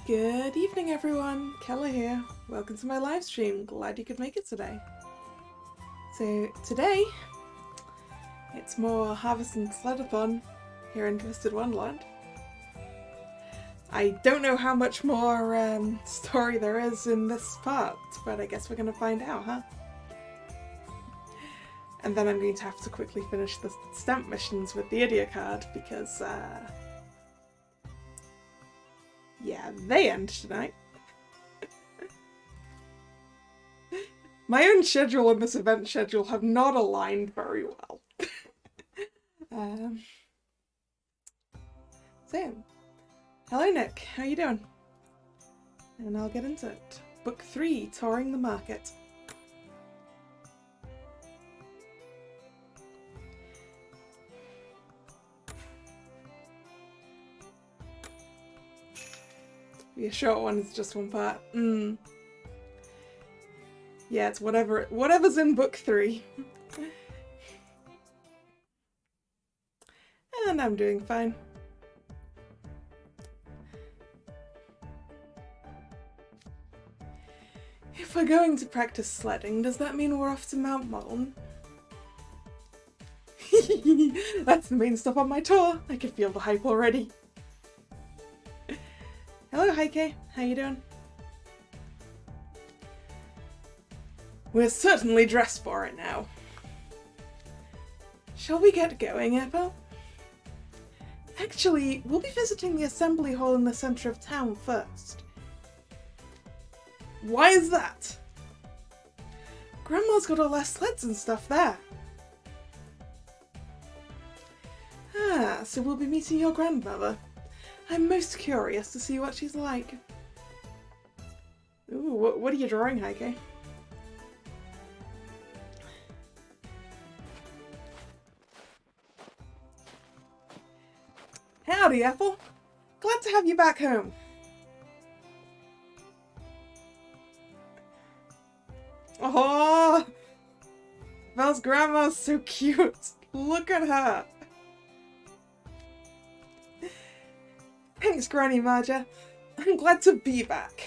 Good evening everyone, Kalla here. Welcome to my live stream. Glad you could make it today. So today, it's more Harveston Sledathon here in Wonderland. I don't know how much more story there is in this part, but I guess we're going to find out, huh? And then I'm going to have to quickly finish the stamp missions with the idiot card because, yeah, they end tonight. My own schedule and this event schedule have not aligned very well. So, hello Nick, how you doing? And I'll get into it. Book 3, Touring the Market. Be a short one, it's just one part. Yeah, it's whatever's in book 3. And I'm doing fine. If we're going to practice sledding, does that mean we're off to Mount Mullen? That's the main stuff on my tour. I can feel the hype already. Hello Heike, how you doing? We're certainly dressed for it now. Shall we get going, Ethel? Actually, we'll be visiting the assembly hall in the centre of town first. Why is that? Grandma's got all our sleds and stuff there. Ah, so we'll be meeting your grandmother. I'm most curious to see what she's like. Ooh, what are you drawing, Heike? Howdy, Ethel. Glad to have you back home. Oh, Belle's grandma's so cute. Look at her. Thanks, Granny Marja. I'm glad to be back.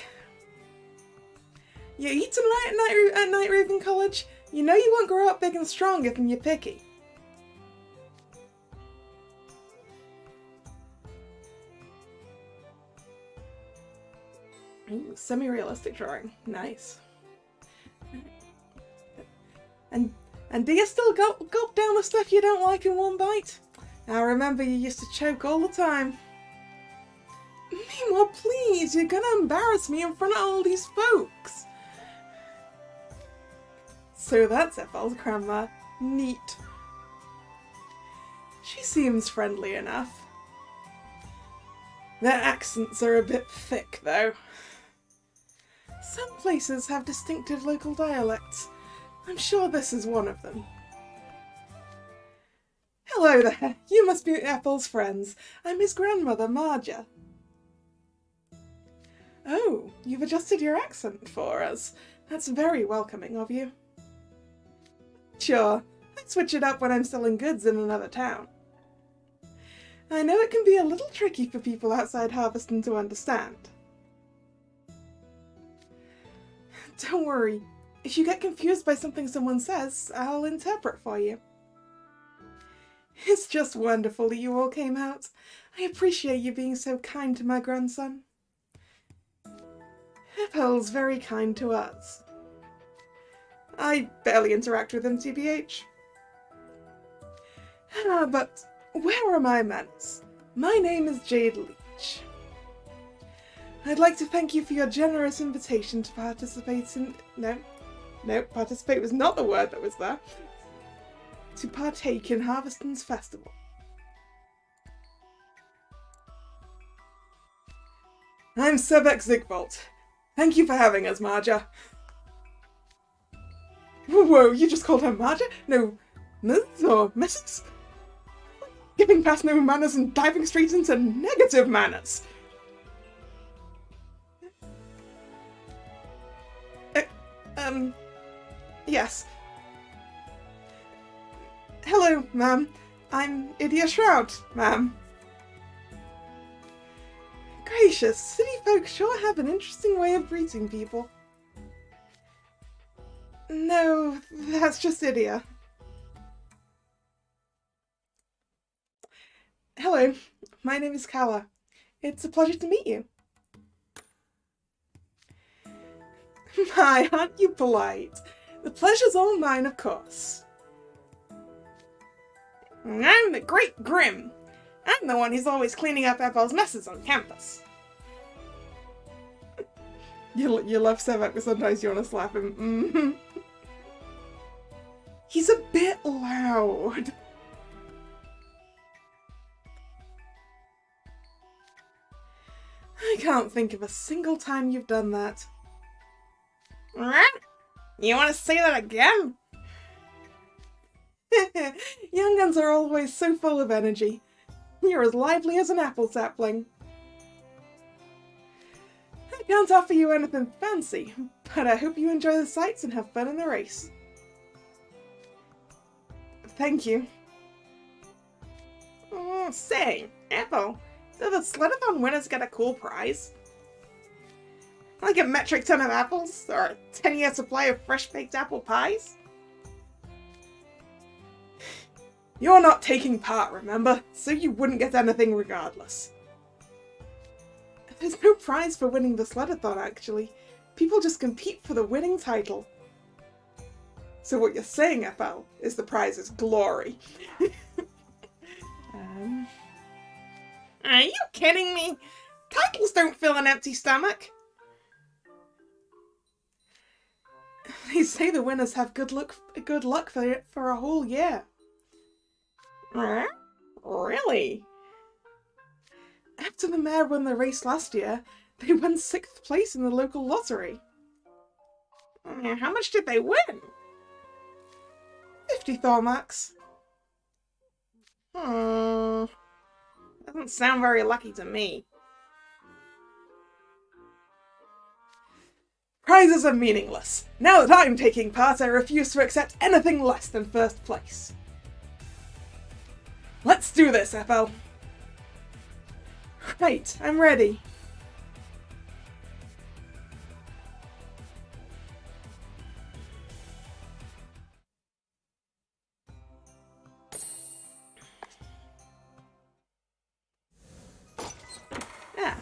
You eating right at Night Raven College? You know you won't grow up big and strong if you're picky. Ooh, semi-realistic drawing. Nice. And do you still gulp down the stuff you don't like in one bite? I remember you used to choke all the time. Meanwhile, please, you're gonna embarrass me in front of all these folks. So that's Ethel's grandma. Neat. She seems friendly enough. Their accents are a bit thick, though. Some places have distinctive local dialects. I'm sure this is one of them. Hello there. You must be Ethel's friends. I'm his grandmother, Marja. Oh, you've adjusted your accent for us. That's very welcoming of you. Sure, I switch it up when I'm selling goods in another town. I know it can be a little tricky for people outside Harveston to understand. Don't worry, if you get confused by something someone says, I'll interpret for you. It's just wonderful that you all came out. I appreciate you being so kind to my grandson. Ethel's very kind to us. I barely interact with him, TBH. But where are my manners? My name is Jade Leach. I'd like to thank you for your generous invitation to participate in... No, participate was not the word that was there. To partake in Harveston's festival. I'm Sebek Zigbolt. Thank you for having us, Marja. Whoa, you just called her Marja? No, Ms. or Mrs.? Giving past no manners and diving straight into negative manners. Yes. Hello, ma'am. I'm Idia Shroud, ma'am. Gracious, city folk sure have an interesting way of greeting people. No, that's just Idia. Hello, my name is Kalla. It's a pleasure to meet you. My, aren't you polite? The pleasure's all mine, of course. I'm the Great Grim. I'm the one who's always cleaning up Ethel's messes on campus. You love Sevek, but sometimes you want to slap him. Mm-hmm. He's a bit loud. I can't think of a single time you've done that. You want to say that again? Young guns are always so full of energy. You're as lively as an apple sapling. I can't offer you anything fancy, but I hope you enjoy the sights and have fun in the race. Thank you. Oh, say, Ethel, do the Sledathon winners get a cool prize? Like a metric ton of apples, or a 10-year supply of fresh-baked apple pies? You're not taking part, remember? So you wouldn't get anything regardless. There's no prize for winning the Sledathon, actually. People just compete for the winning title. So what you're saying, Ethel, is the prize is glory. Are you kidding me? Titles don't fill an empty stomach. They say the winners have good luck for a whole year. Really? After the mayor won the race last year, they won 6th place in the local lottery. How much did they win? 50 Thormax. Doesn't sound very lucky to me. Prizes are meaningless. Now that I'm taking part, I refuse to accept anything less than 1st place. Let's do this, Ethel. Right, I'm ready. Ah,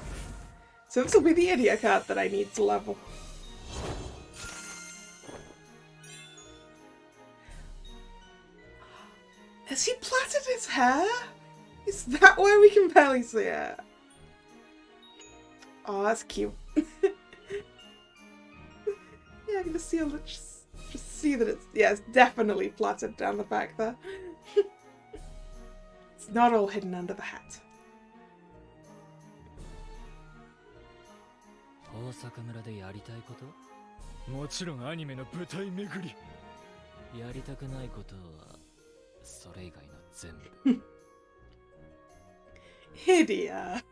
so this will be the idiot card that I need to level. Has he plaited his hair? Is that why we can barely see it? Oh, that's cute. Yeah, I can just see just see that it's definitely plaited down the back there. It's not all hidden under the hat. Idiot.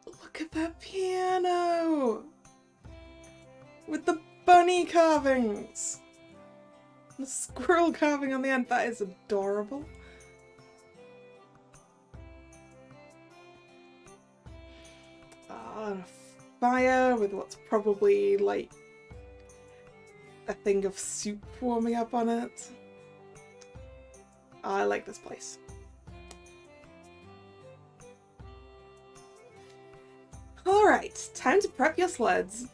Look at that piano! With the bunny carvings! The squirrel carving on the end, that is adorable. A fire with what's probably like a thing of soup warming up on it. I like this place. Alright, time to prep your sleds.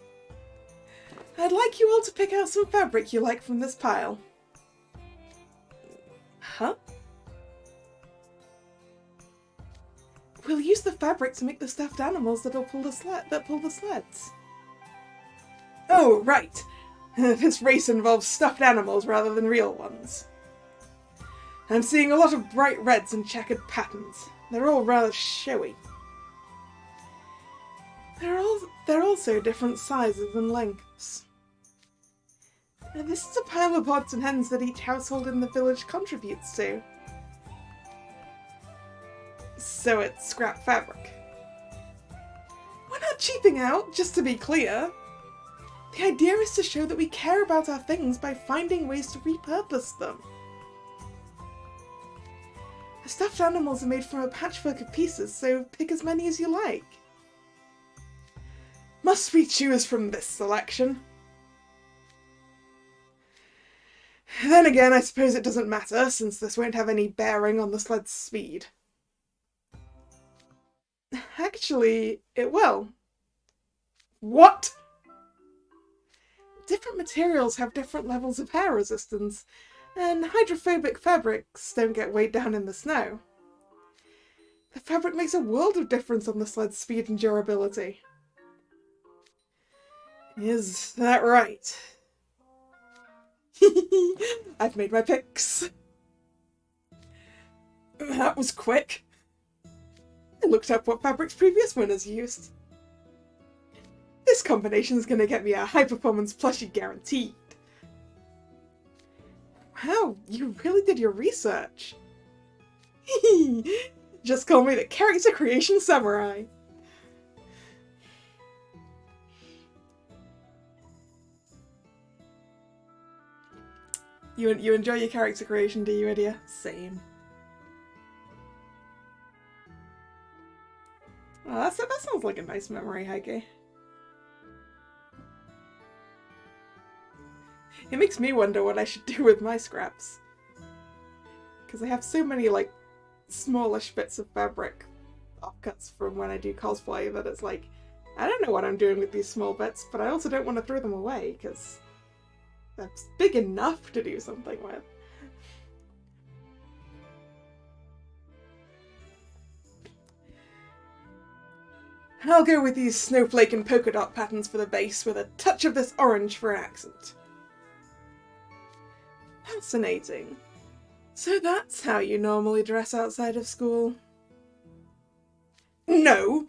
I'd like you all to pick out some fabric you like from this pile. Huh? We'll use the fabric to make the stuffed animals that'll pull the sleds. Oh, right. This race involves stuffed animals rather than real ones. I'm seeing a lot of bright reds and checkered patterns. They're all rather showy. They're also different sizes and lengths. This is a pile of odds and ends that each household in the village contributes to. So it's scrap fabric. We're not cheaping out, just to be clear. The idea is to show that we care about our things by finding ways to repurpose them. The stuffed animals are made from a patchwork of pieces, so pick as many as you like. Must we choose from this selection? Then again, I suppose it doesn't matter, since this won't have any bearing on the sled's speed. Actually, it will. What? Different materials have different levels of hair resistance, and hydrophobic fabrics don't get weighed down in the snow. The fabric makes a world of difference on the sled's speed and durability. Is that right? I've made my picks. That was quick. I looked up what fabrics previous winners used. This combination is going to get me a high-performance plushie guaranteed. Wow, you really did your research. Just call me the character creation samurai. You enjoy your character creation, do you, Idia? Same. Oh, that sounds like a nice memory, Heike. It makes me wonder what I should do with my scraps. Because I have so many, like, smallish bits of fabric offcuts from when I do cosplay that it's like, I don't know what I'm doing with these small bits, but I also don't want to throw them away, because that's big enough to do something with. I'll go with these snowflake and polka dot patterns for the base, with a touch of this orange for an accent. Fascinating. So that's how you normally dress outside of school? No!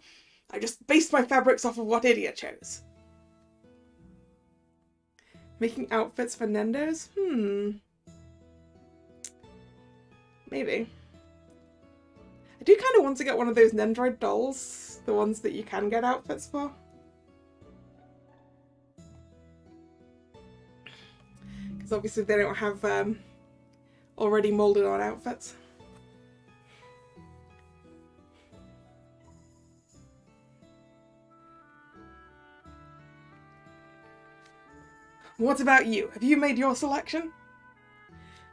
I just based my fabrics off of what Idia chose. Making outfits for Nendos? Maybe. I do kind of want to get one of those Nendroid dolls, the ones that you can get outfits for. Because obviously they don't have already molded on outfits. What about you? Have you made your selection?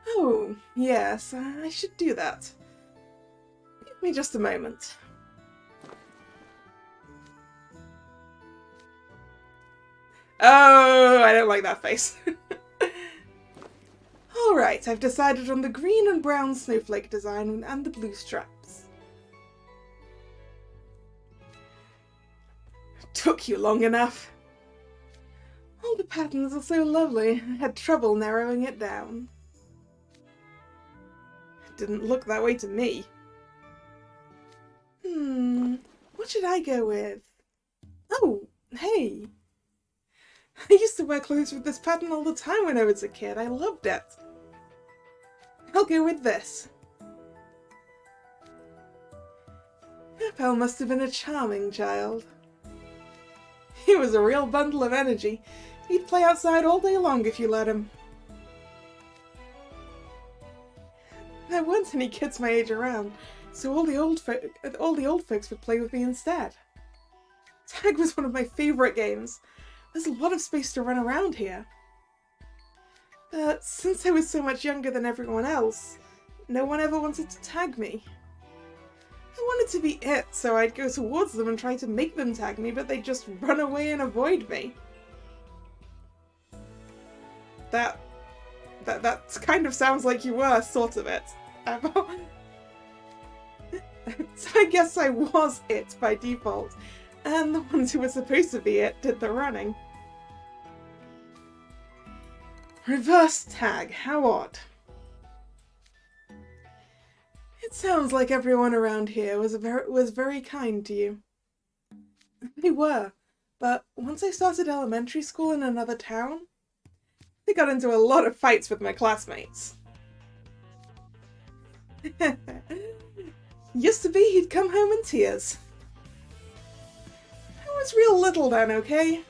Oh, yes, I should do that. Give me just a moment. Oh, I don't like that face. Alright, I've decided on the green and brown snowflake design and the blue straps. Took you long enough. All the patterns are so lovely, I had trouble narrowing it down. It didn't look that way to me. What should I go with? Oh, hey. I used to wear clothes with this pattern all the time when I was a kid. I loved it. I'll go with this. Appel must have been a charming child. He was a real bundle of energy. He'd play outside all day long if you let him. There weren't any kids my age around, so all the old folks would play with me instead. Tag was one of my favourite games. There's a lot of space to run around here. But since I was so much younger than everyone else, no one ever wanted to tag me. I wanted to be it, so I'd go towards them and try to make them tag me, but they'd just run away and avoid me. That kind of sounds like you were sort of it. So I guess I was it by default, and the ones who were supposed to be it did the running. Reverse tag, how odd. It sounds like everyone around here was very kind to you. They were, but once I started elementary school in another town, I got into a lot of fights with my classmates. Used to be he'd come home in tears. I was real little then, okay?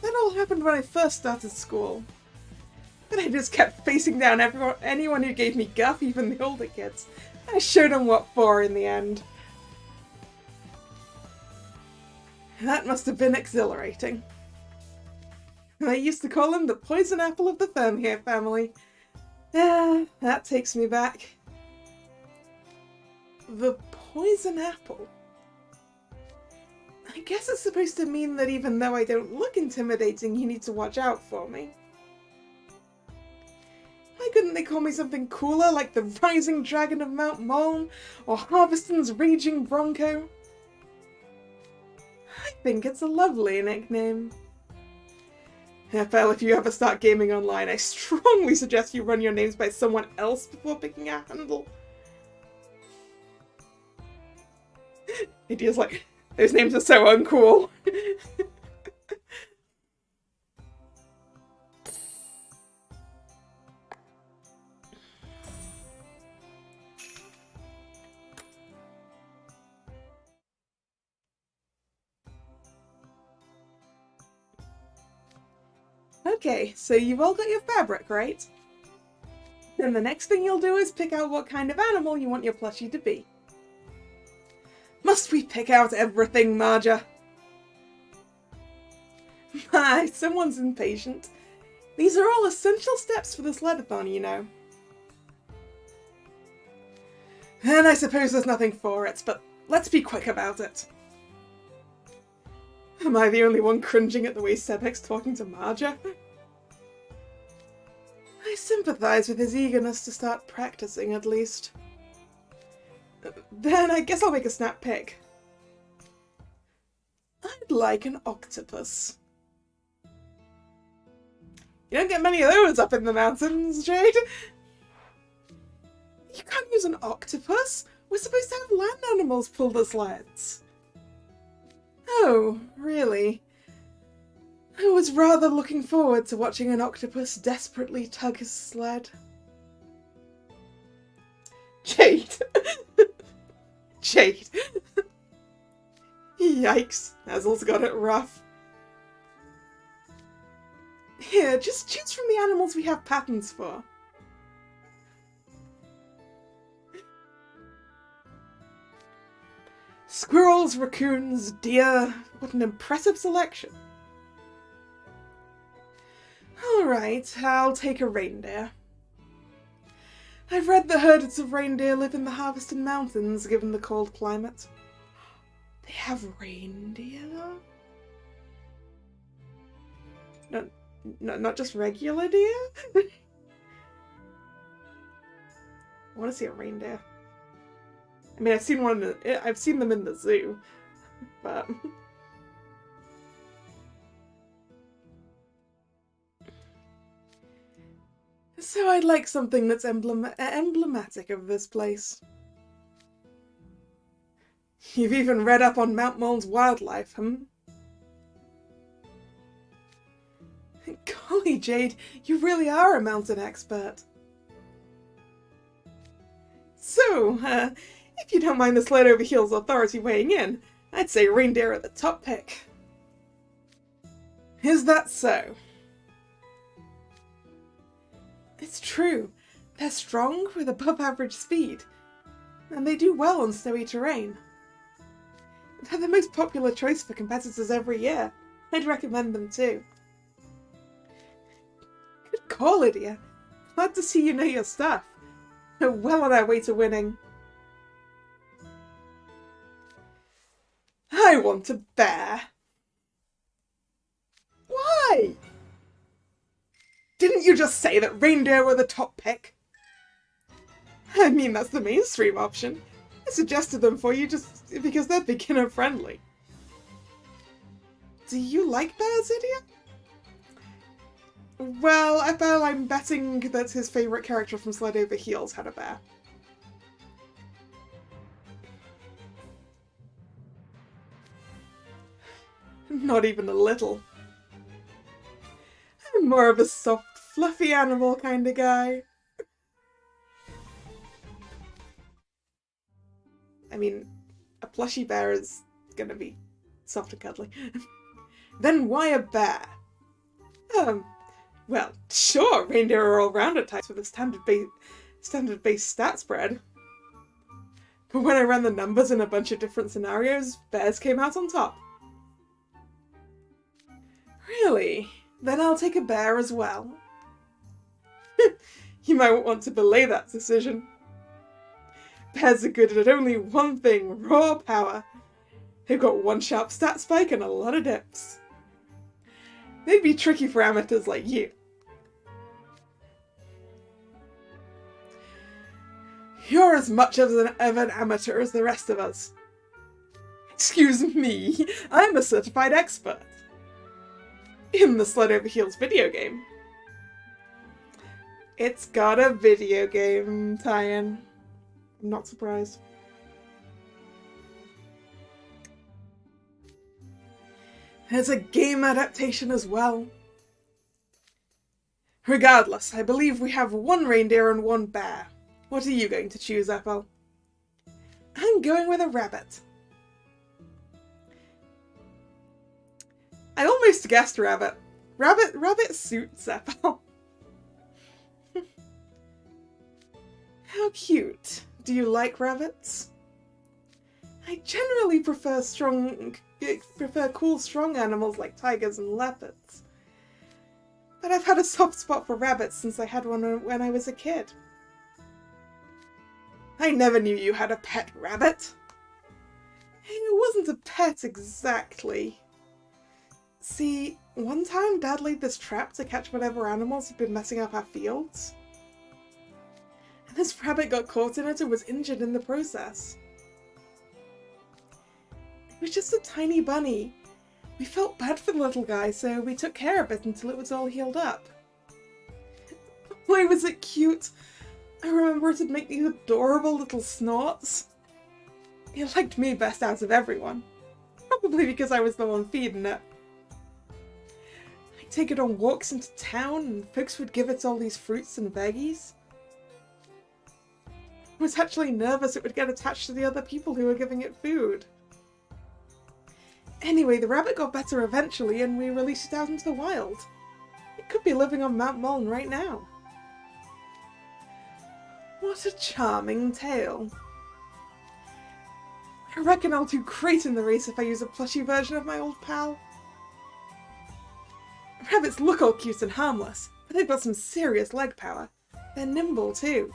That all happened when I first started school. But I just kept facing down anyone who gave me guff, even the older kids. I showed them what for in the end. That must have been exhilarating. I used to call him the poison apple of the Thermhere family. Ah, that takes me back. The poison apple? I guess it's supposed to mean that even though I don't look intimidating, you need to watch out for me. Why couldn't they call me something cooler, like the Rising Dragon of Mount Muln, or Harveston's Raging Bronco? I think it's a lovely nickname. Well, if you ever start gaming online, I strongly suggest you run your names by someone else before picking a handle. Idea's like, those names are so uncool. Okay, so you've all got your fabric, right? Then the next thing you'll do is pick out what kind of animal you want your plushie to be. Must we pick out everything, Marja? My, someone's impatient. These are all essential steps for the Sledathon, you know. And I suppose there's nothing for it, but let's be quick about it. Am I the only one cringing at the way Sebek's talking to Marja? I sympathise with his eagerness to start practicing, at least. Then I guess I'll make a snap pick. I'd like an octopus. You don't get many of those up in the mountains, Jade. You can't use an octopus. We're supposed to have land animals pull the sleds. Oh, really? I was rather looking forward to watching an octopus desperately tug his sled. Jade! Jade! Yikes, Hazel's got it rough. Here, just choose from the animals we have patterns for. Squirrels, raccoons, deer. What an impressive selection. Alright, I'll take a reindeer. I've read that herds of reindeer live in the Harveston Mountains, given the cold climate. They have reindeer? No, not just regular deer? I want to see a reindeer. I mean, I've seen them in the zoo, but... So I'd like something that's emblematic of this place. You've even read up on Mount Muln's wildlife, Golly, Jade, you really are a mountain expert. So, if you don't mind the Sled Over Heels Authority weighing in, I'd say reindeer are the top pick. Is that so? It's true. They're strong with above average speed, and they do well on snowy terrain. They're the most popular choice for competitors every year. I'd recommend them too. Good call, Lydia. Glad to see you know your stuff. We're well on our way to winning. I want a bear. Why? Didn't you just say that reindeer were the top pick? I mean, that's the mainstream option. I suggested them for you just because they're beginner friendly. Do you like bears, Lydia? Well, I'm betting that his favourite character from Sled Over Heels had a bear. Not even a little. more of a soft, fluffy animal kind of guy. I mean, a plushy bear is gonna be soft and cuddly. Then why a bear? Well, sure, reindeer are all-rounder types with a standard-based stat spread. But when I ran the numbers in a bunch of different scenarios, bears came out on top. Really? Then I'll take a bear as well. You might want to belay that decision. Bears are good at only one thing, raw power. They've got one sharp stat spike and a lot of dips. They'd be tricky for amateurs like you. You're as much of an amateur as the rest of us. Excuse me, I'm a certified expert. In the Sled Over Heels video game. It's got a video game tie-in. I'm not surprised. There's a game adaptation as well. Regardless, I believe we have one reindeer and one bear. What are you going to choose, Apple? I'm going with a rabbit. I almost guessed rabbit. Rabbit suits Apple. How cute. Do you like rabbits? I generally prefer cool, strong animals like tigers and leopards. But I've had a soft spot for rabbits since I had one when I was a kid. I never knew you had a pet rabbit. It wasn't a pet exactly. See, one time Dad laid this trap to catch whatever animals had been messing up our fields. And this rabbit got caught in it and was injured in the process. It was just a tiny bunny. We felt bad for the little guy, so we took care of it until it was all healed up. Boy, was it cute! I remember it would make these adorable little snorts. It liked me best out of everyone. Probably because I was the one feeding it. I'd take it on walks into town and folks would give it all these fruits and veggies. I was actually nervous it would get attached to the other people who were giving it food. Anyway, the rabbit got better eventually and we released it out into the wild. It could be living on Mount Mullen right now. What a charming tale. I reckon I'll do great in the race if I use a plushy version of my old pal. Rabbits look all cute and harmless, but they've got some serious leg power. They're nimble too.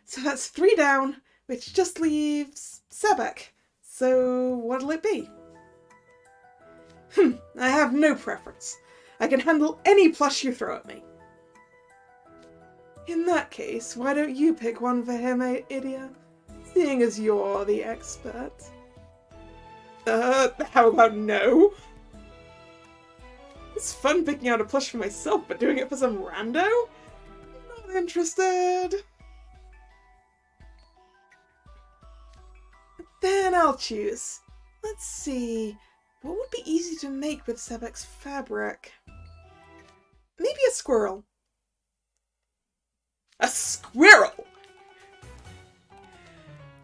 So that's 3 down, which just leaves Sebek. So what'll it be? I have no preference. I can handle any plush you throw at me. In that case, why don't you pick one for him, Idia? Seeing as you're the expert. How about no? It's fun picking out a plush for myself, but doing it for some rando? Not interested. Then I'll choose. Let's see. What would be easy to make with Sebek's fabric? Maybe a squirrel. A squirrel?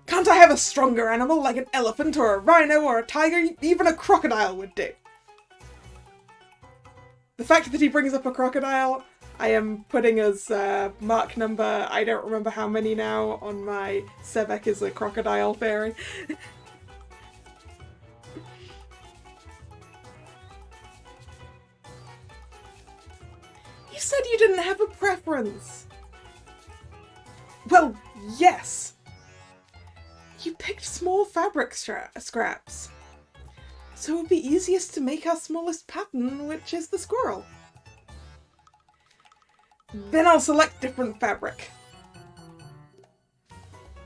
Can't I have a stronger animal like an elephant or a rhino or a tiger? Even a crocodile would do. The fact that he brings up a crocodile, I am putting as mark number, I don't remember how many now, on my Sebek is a crocodile theory. You said you didn't have a preference. Well, yes. You picked small fabric scraps. So it would be easiest to make our smallest pattern, which is the squirrel. Then I'll select different fabric.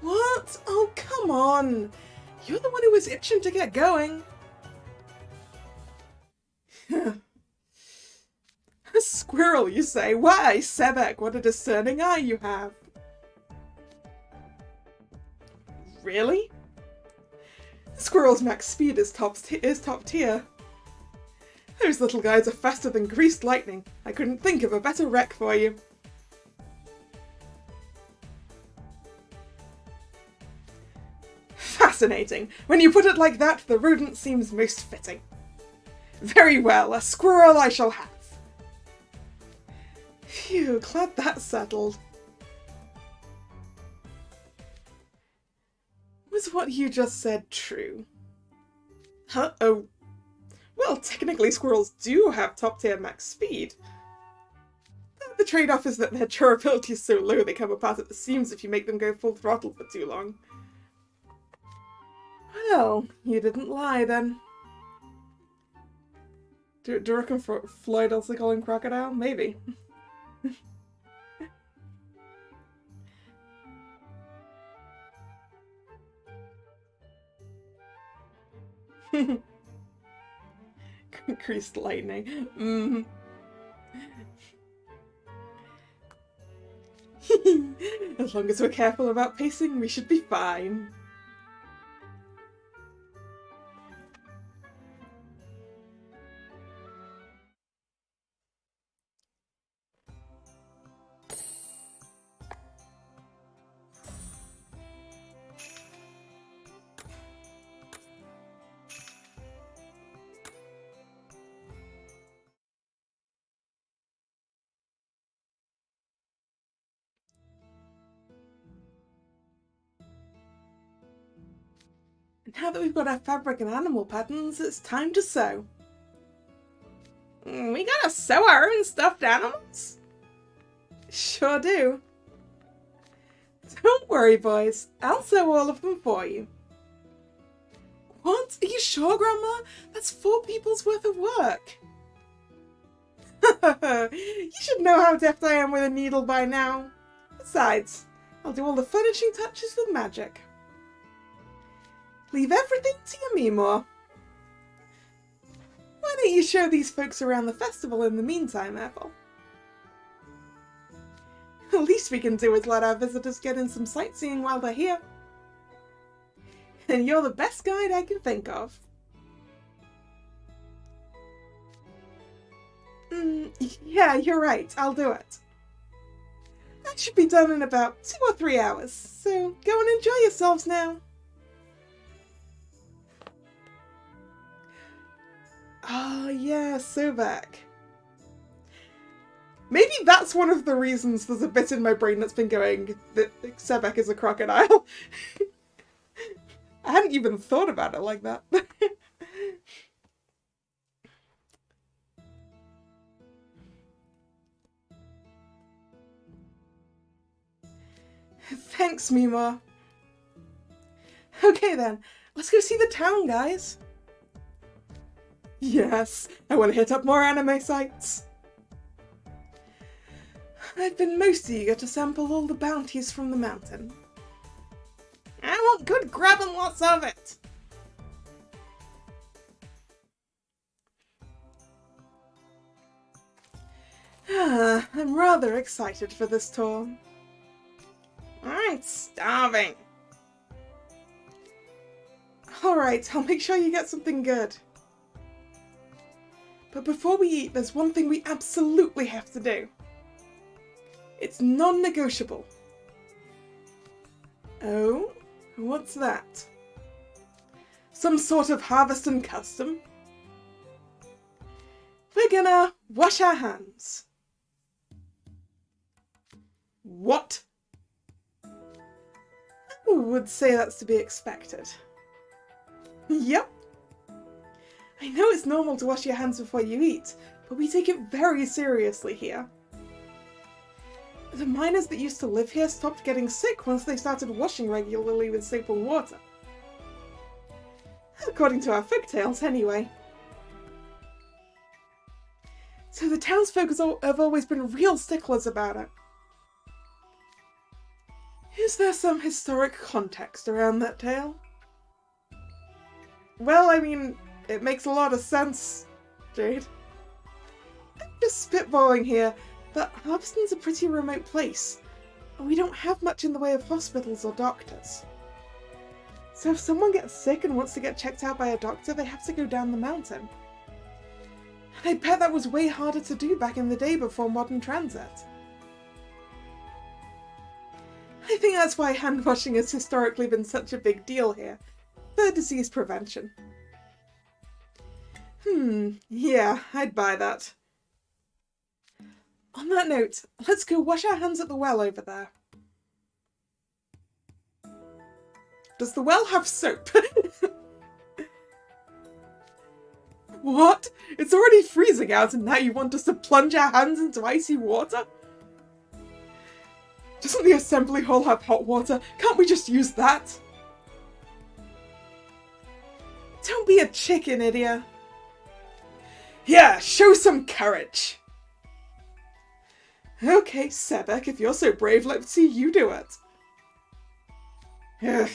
What? Oh, come on. You're the one who was itching to get going. A squirrel, you say? Why, Sebek, what a discerning eye you have. Really? Squirrel's max speed is top tier. Those little guys are faster than greased lightning. I couldn't think of a better wreck for you. Fascinating. When you put it like that, the rodent seems most fitting. Very well, a squirrel I shall have. Phew, glad that's settled. Was what you just said true? Oh. Well, technically squirrels do have top-tier max speed. The trade-off is that their durability is so low they come apart at the seams if you make them go full throttle for too long. Well, you didn't lie then. Do you reckon Floyd also call him Crocodile? Maybe. Greased lightning. As long as we're careful about pacing, we should be fine. Now that we've got our fabric and animal patterns, it's time to sew. We gotta sew our own stuffed animals? Sure do. Don't worry, boys. I'll sew all of them for you. What? Are you sure, Grandma? That's 4 people's worth of work. You should know how deft I am with a needle by now. Besides, I'll do all the finishing touches with magic. Leave everything to your Mimor. Why don't you show these folks around the festival in the meantime, Ethel? The least we can do is let our visitors get in some sightseeing while they're here. And you're the best guide I can think of. Yeah, you're right. I'll do it. That should be done in about 2 or 3 hours, so go and enjoy yourselves now. Oh, yeah, Sobek. Maybe that's one of the reasons there's a bit in my brain that's been going that Sebek is a crocodile. I hadn't even thought about it like that. Thanks, Mimor. Okay then, let's go see the town, guys. Yes, I want to hit up more anime sites. I've been most eager to sample all the bounties from the mountain. I want good grub and lots of it. I'm rather excited for this tour. I'm starving. Alright, I'll make sure you get something good. But before we eat, there's one thing we absolutely have to do. It's non-negotiable. Oh? What's that? Some sort of Harveston custom? We're gonna wash our hands. What? I would say that's to be expected. Yep. I know it's normal to wash your hands before you eat, but we take it very seriously here. The miners that used to live here stopped getting sick once they started washing regularly with soap and water. According to our folktales, anyway. So the townsfolk have always been real sticklers about it. Is there some historic context around that tale? Well, I mean, it makes a lot of sense, Jade. I'm just spitballing here, but Harveston's a pretty remote place. We don't have much in the way of hospitals or doctors. So if someone gets sick and wants to get checked out by a doctor, they have to go down the mountain. And I bet that was way harder to do back in the day before modern transit. I think that's why hand washing has historically been such a big deal here, for disease prevention. Yeah, I'd buy that. On that note, let's go wash our hands at the well over there. Does the well have soap? What? It's already freezing out and now you want us to plunge our hands into icy water? Doesn't the assembly hall have hot water? Can't we just use that? Don't be a chicken, idiot. Yeah, show some courage. Okay, Sebek, if you're so brave, let's see you do it. Ugh.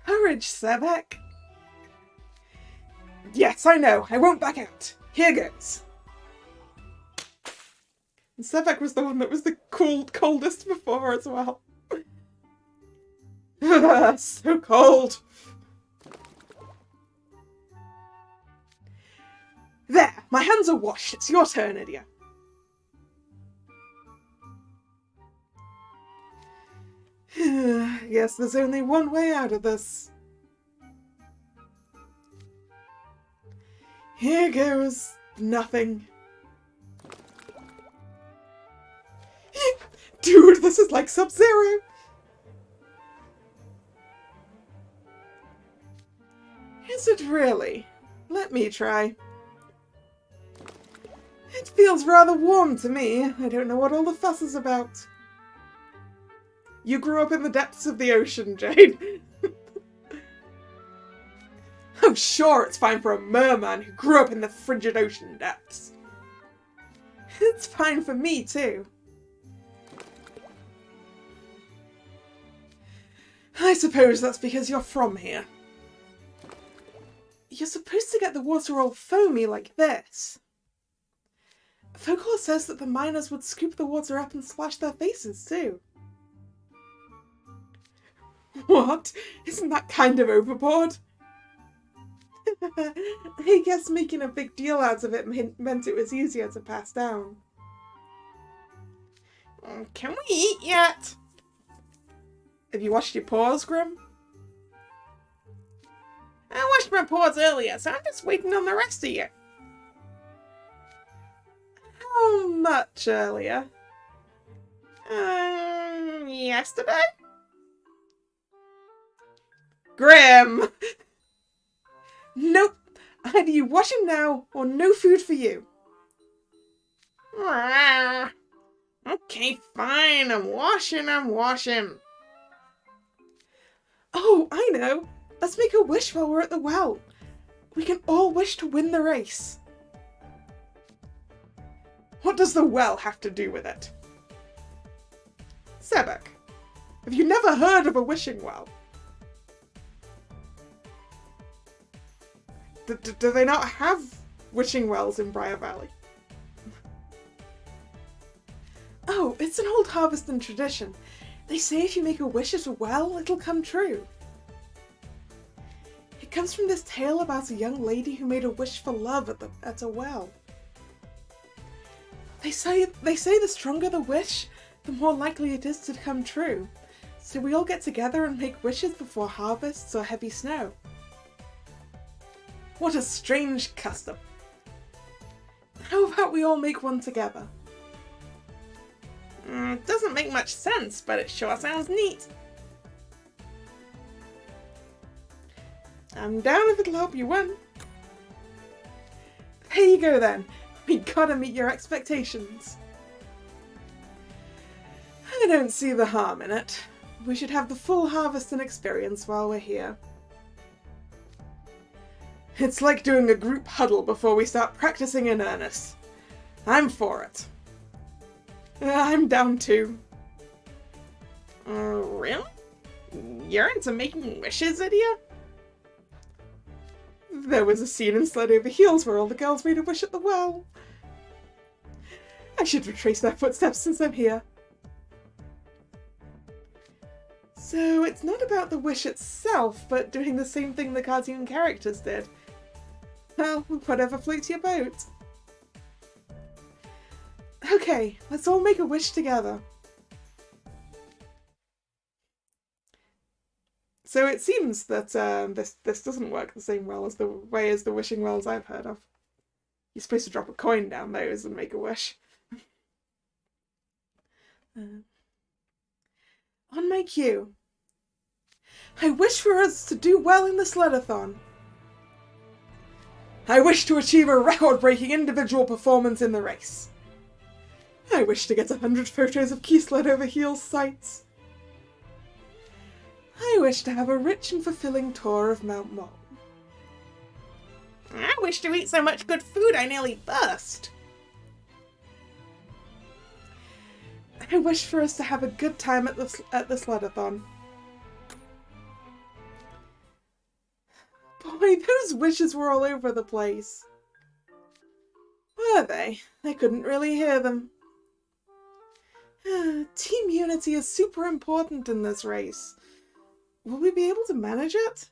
Courage, Sebek. Yes, I know. I won't back out. Here goes. And Sebek was the one that was the coldest before as well. So cold. There, my hands are washed. It's your turn, idiot. Yes, there's only one way out of this. Here goes nothing. Dude, this is like Sub-Zero. Is it really? Let me try. It feels rather warm to me. I don't know what all the fuss is about. You grew up in the depths of the ocean, Jade. Oh, sure, it's fine for a merman who grew up in the frigid ocean depths. It's fine for me, too. I suppose that's because you're from here. You're supposed to get the water all foamy like this. Folklore says that the miners would scoop the water up and splash their faces, too. What? Isn't that kind of overboard? I guess making a big deal out of it meant it was easier to pass down. Can we eat yet? Have you washed your paws, Grim? I washed my paws earlier, so I'm just waiting on the rest of you. How much earlier? Yesterday? Grim! Nope. Either you wash him now, or no food for you. Okay, fine. I'm washing. Oh, I know. Let's make a wish while we're at the well. We can all wish to win the race. What does the well have to do with it? Sebek, have you never heard of a wishing well? Do they not have wishing wells in Briar Valley? Oh, it's an old Harveston tradition. They say if you make a wish at a well, it'll come true. It comes from this tale about a young lady who made a wish for love at a well. They say the stronger the wish, the more likely it is to come true. So we all get together and make wishes before harvests or heavy snow. What a strange custom. How about we all make one together? It doesn't make much sense, but it sure sounds neat. I'm down if it'll help you win. There you go then. We gotta meet your expectations. I don't see the harm in it. We should have the full Harveston experience while we're here. It's like doing a group huddle before we start practicing in earnest. I'm for it. I'm down too. Really? You're into making wishes, idiot? There was a scene in Sled Over Heels where all the girls made a wish at the well. I should retrace their footsteps since I'm here. So it's not about the wish itself, but doing the same thing the cartoon characters did. Well, whatever floats your boat. Okay, let's all make a wish together. So it seems that this doesn't work the same well as the way as the wishing wells I've heard of. You're supposed to drop a coin down those and make a wish. On my cue. I wish for us to do well in the Sledathon. I wish to achieve a record-breaking individual performance in the race. I wish to get 100 photos of key sled over heels sights. I wish to have a rich and fulfilling tour of Mount Mole. I wish to eat so much good food I nearly burst. I wish for us to have a good time at the Sledathon. Boy, those wishes were all over the place. Were they? I couldn't really hear them. Team unity is super important in this race. Will we be able to manage it?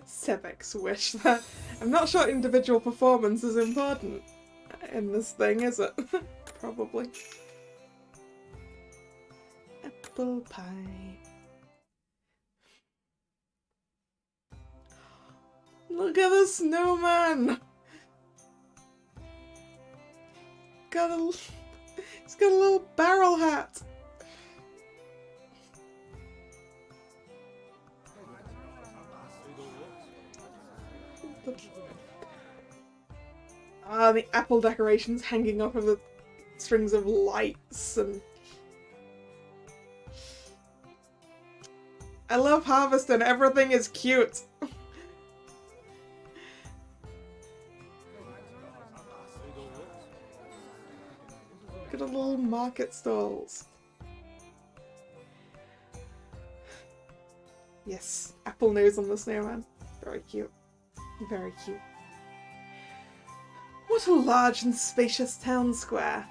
Sevek's wish that I'm not sure individual performance is important in this thing, is it? Probably. Apple pie. Look at the snowman! He's got a little barrel hat. The apple decorations hanging off of the strings of lights and... I love Harveston, everything is cute. Look at the little market stalls. Yes, apple nose on the snowman. Very cute. Very cute. What a large and spacious town square.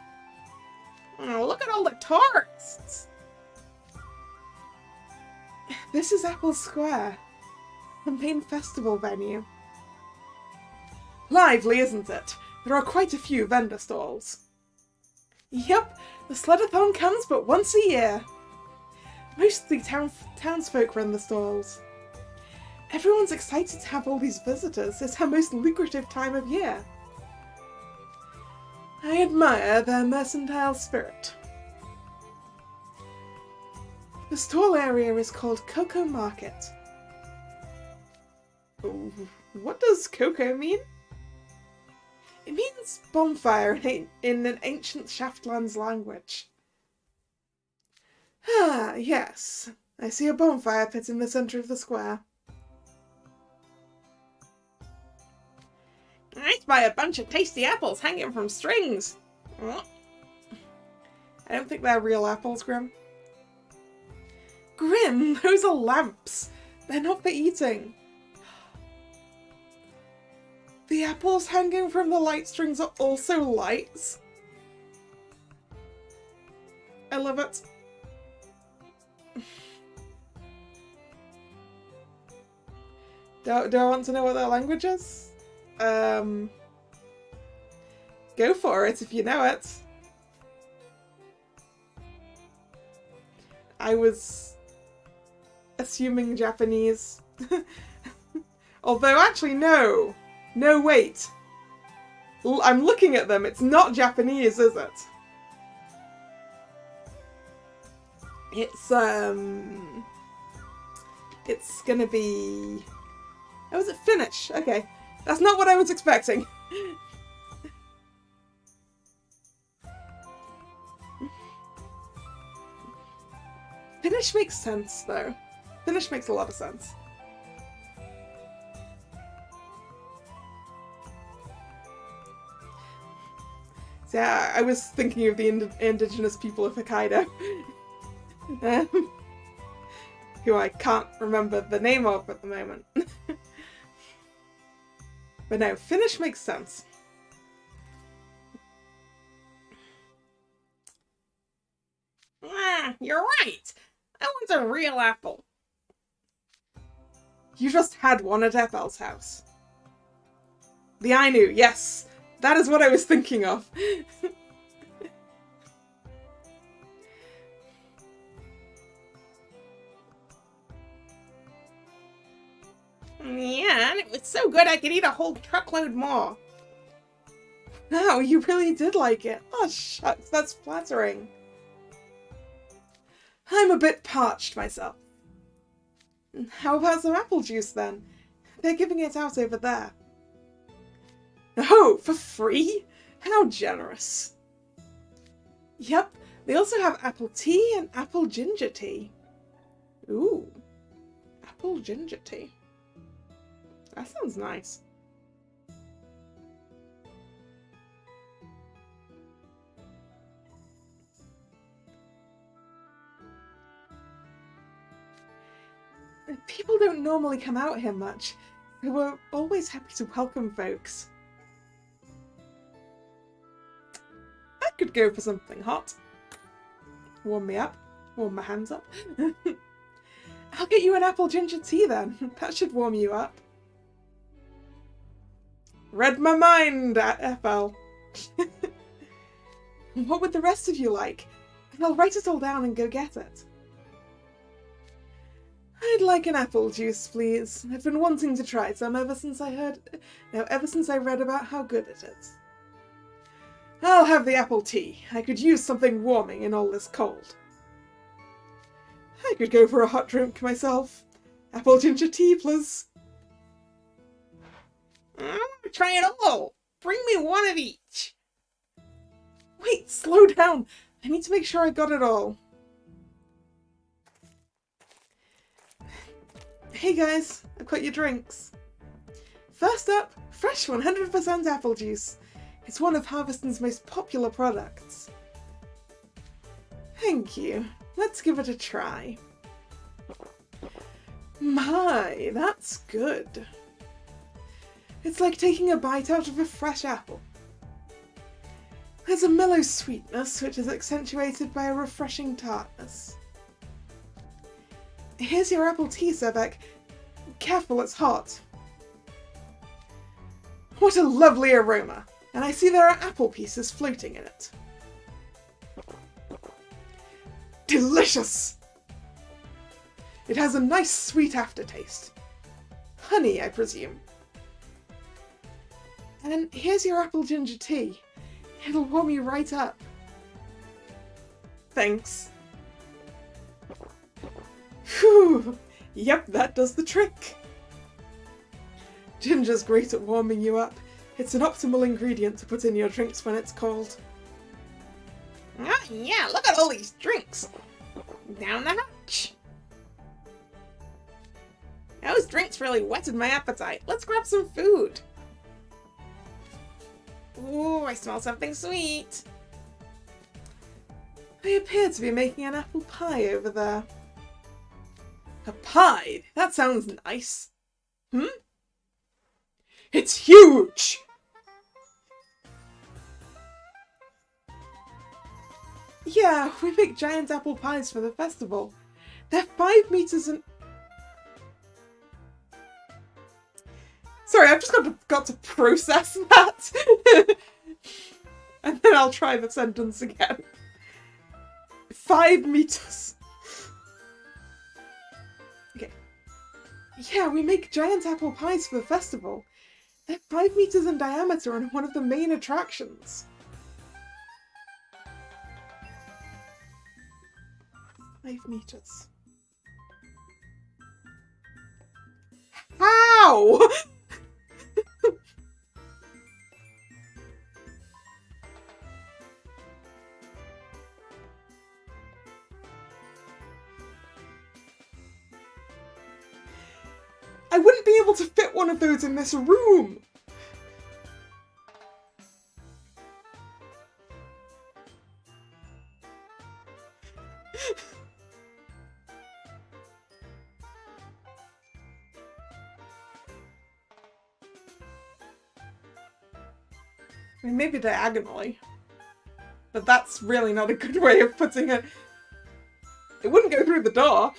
Oh, look at all the tourists! This is Apple Square, the main festival venue. Lively, isn't it? There are quite a few vendor stalls. Yep, the Sledathon comes but once a year. Mostly townsfolk run the stalls. Everyone's excited to have all these visitors. It's our most lucrative time of year. I admire their mercantile spirit. The stall area is called Cocoa Market. What does cocoa mean? It means bonfire in an ancient Shaftlands language. Ah, yes. I see a bonfire pit in the centre of the square. I spy a bunch of tasty apples hanging from strings. I don't think they're real apples, Grim. Grim, those are lamps. They're not for eating. The apples hanging from the light strings are also lights. I love it. Do I want to know what their language is? Go for it if you know it. I was assuming Japanese. Although, actually, no. No, wait. I'm looking at them. It's not Japanese, is it? It's gonna be... Oh, is it Finnish? Okay. That's not what I was expecting. Finnish makes sense, though. Finnish makes a lot of sense. So, yeah, I was thinking of the indigenous people of Hokkaido. Who I can't remember the name of at the moment. But no, Finnish makes sense. You're right. I want a real apple. You just had one at Ethel's house. The Ainu, yes. That is what I was thinking of. Yeah, and it was so good I could eat a whole truckload more. No, you really did like it. Oh, shucks, that's flattering. I'm a bit parched myself. How about some apple juice, then? They're giving it out over there. Oh, for free? How generous. Yep, they also have apple tea and apple ginger tea. Ooh, apple ginger tea. That sounds nice. People don't normally come out here much, so we're always happy to welcome folks. I could go for something hot. Warm me up. Warm my hands up. I'll get you an apple ginger tea then. That should warm you up. Read my mind, FL. What would the rest of you like? I'll write it all down and go get it. I'd like an apple juice, please. I've been wanting to try some ever since I read about how good it is. I'll have the apple tea. I could use something warming in all this cold. I could go for a hot drink myself. Apple ginger tea, please. I want to try it all. Bring me one of each. Wait, slow down. I need to make sure I got it all. Hey guys, I've got your drinks. First up, fresh 100% apple juice. It's one of Harveston's most popular products. Thank you. Let's give it a try. My, that's good. It's like taking a bite out of a fresh apple. There's a mellow sweetness which is accentuated by a refreshing tartness. Here's your apple tea, Sir Beck. Careful, it's hot. What a lovely aroma! And I see there are apple pieces floating in it. Delicious! It has a nice sweet aftertaste. Honey, I presume. And here's your apple ginger tea. It'll warm you right up. Thanks. Phew! Yep, that does the trick. Ginger's great at warming you up. It's an optimal ingredient to put in your drinks when it's cold. Oh yeah, look at all these drinks. Down the hatch. Those drinks really whetted my appetite. Let's grab some food. Ooh, I smell something sweet. They appear to be making an apple pie over there. A pie? That sounds nice. Hmm? It's huge! Yeah, we make giant apple pies for the festival. They're 5 meters and... Sorry, I've just got to process that. And then I'll try the sentence again. 5 meters. Okay. Yeah, we make giant apple pies for the festival. They're 5 meters in diameter and one of the main attractions. Five meters. How? I wouldn't be able to fit one of those in this room! I mean, maybe diagonally. But that's really not a good way of putting it. It wouldn't go through the door.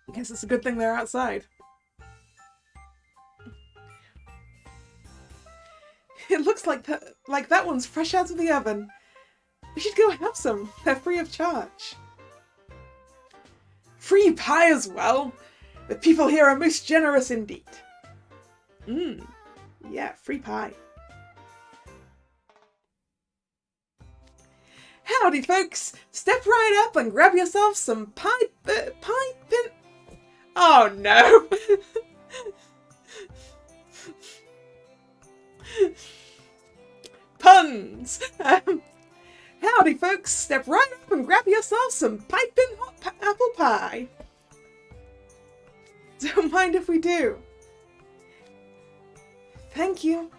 I guess it's a good thing they're outside. It looks like that one's fresh out of the oven. We should go have some. They're free of charge. Free pie as well. The people here are most generous indeed. Yeah, free pie. Howdy, folks! Step right up and grab yourself some pie pin. Oh no! Puns! Howdy, folks! Step right up and grab yourself some piping hot apple pie. Don't mind if we do. Thank you.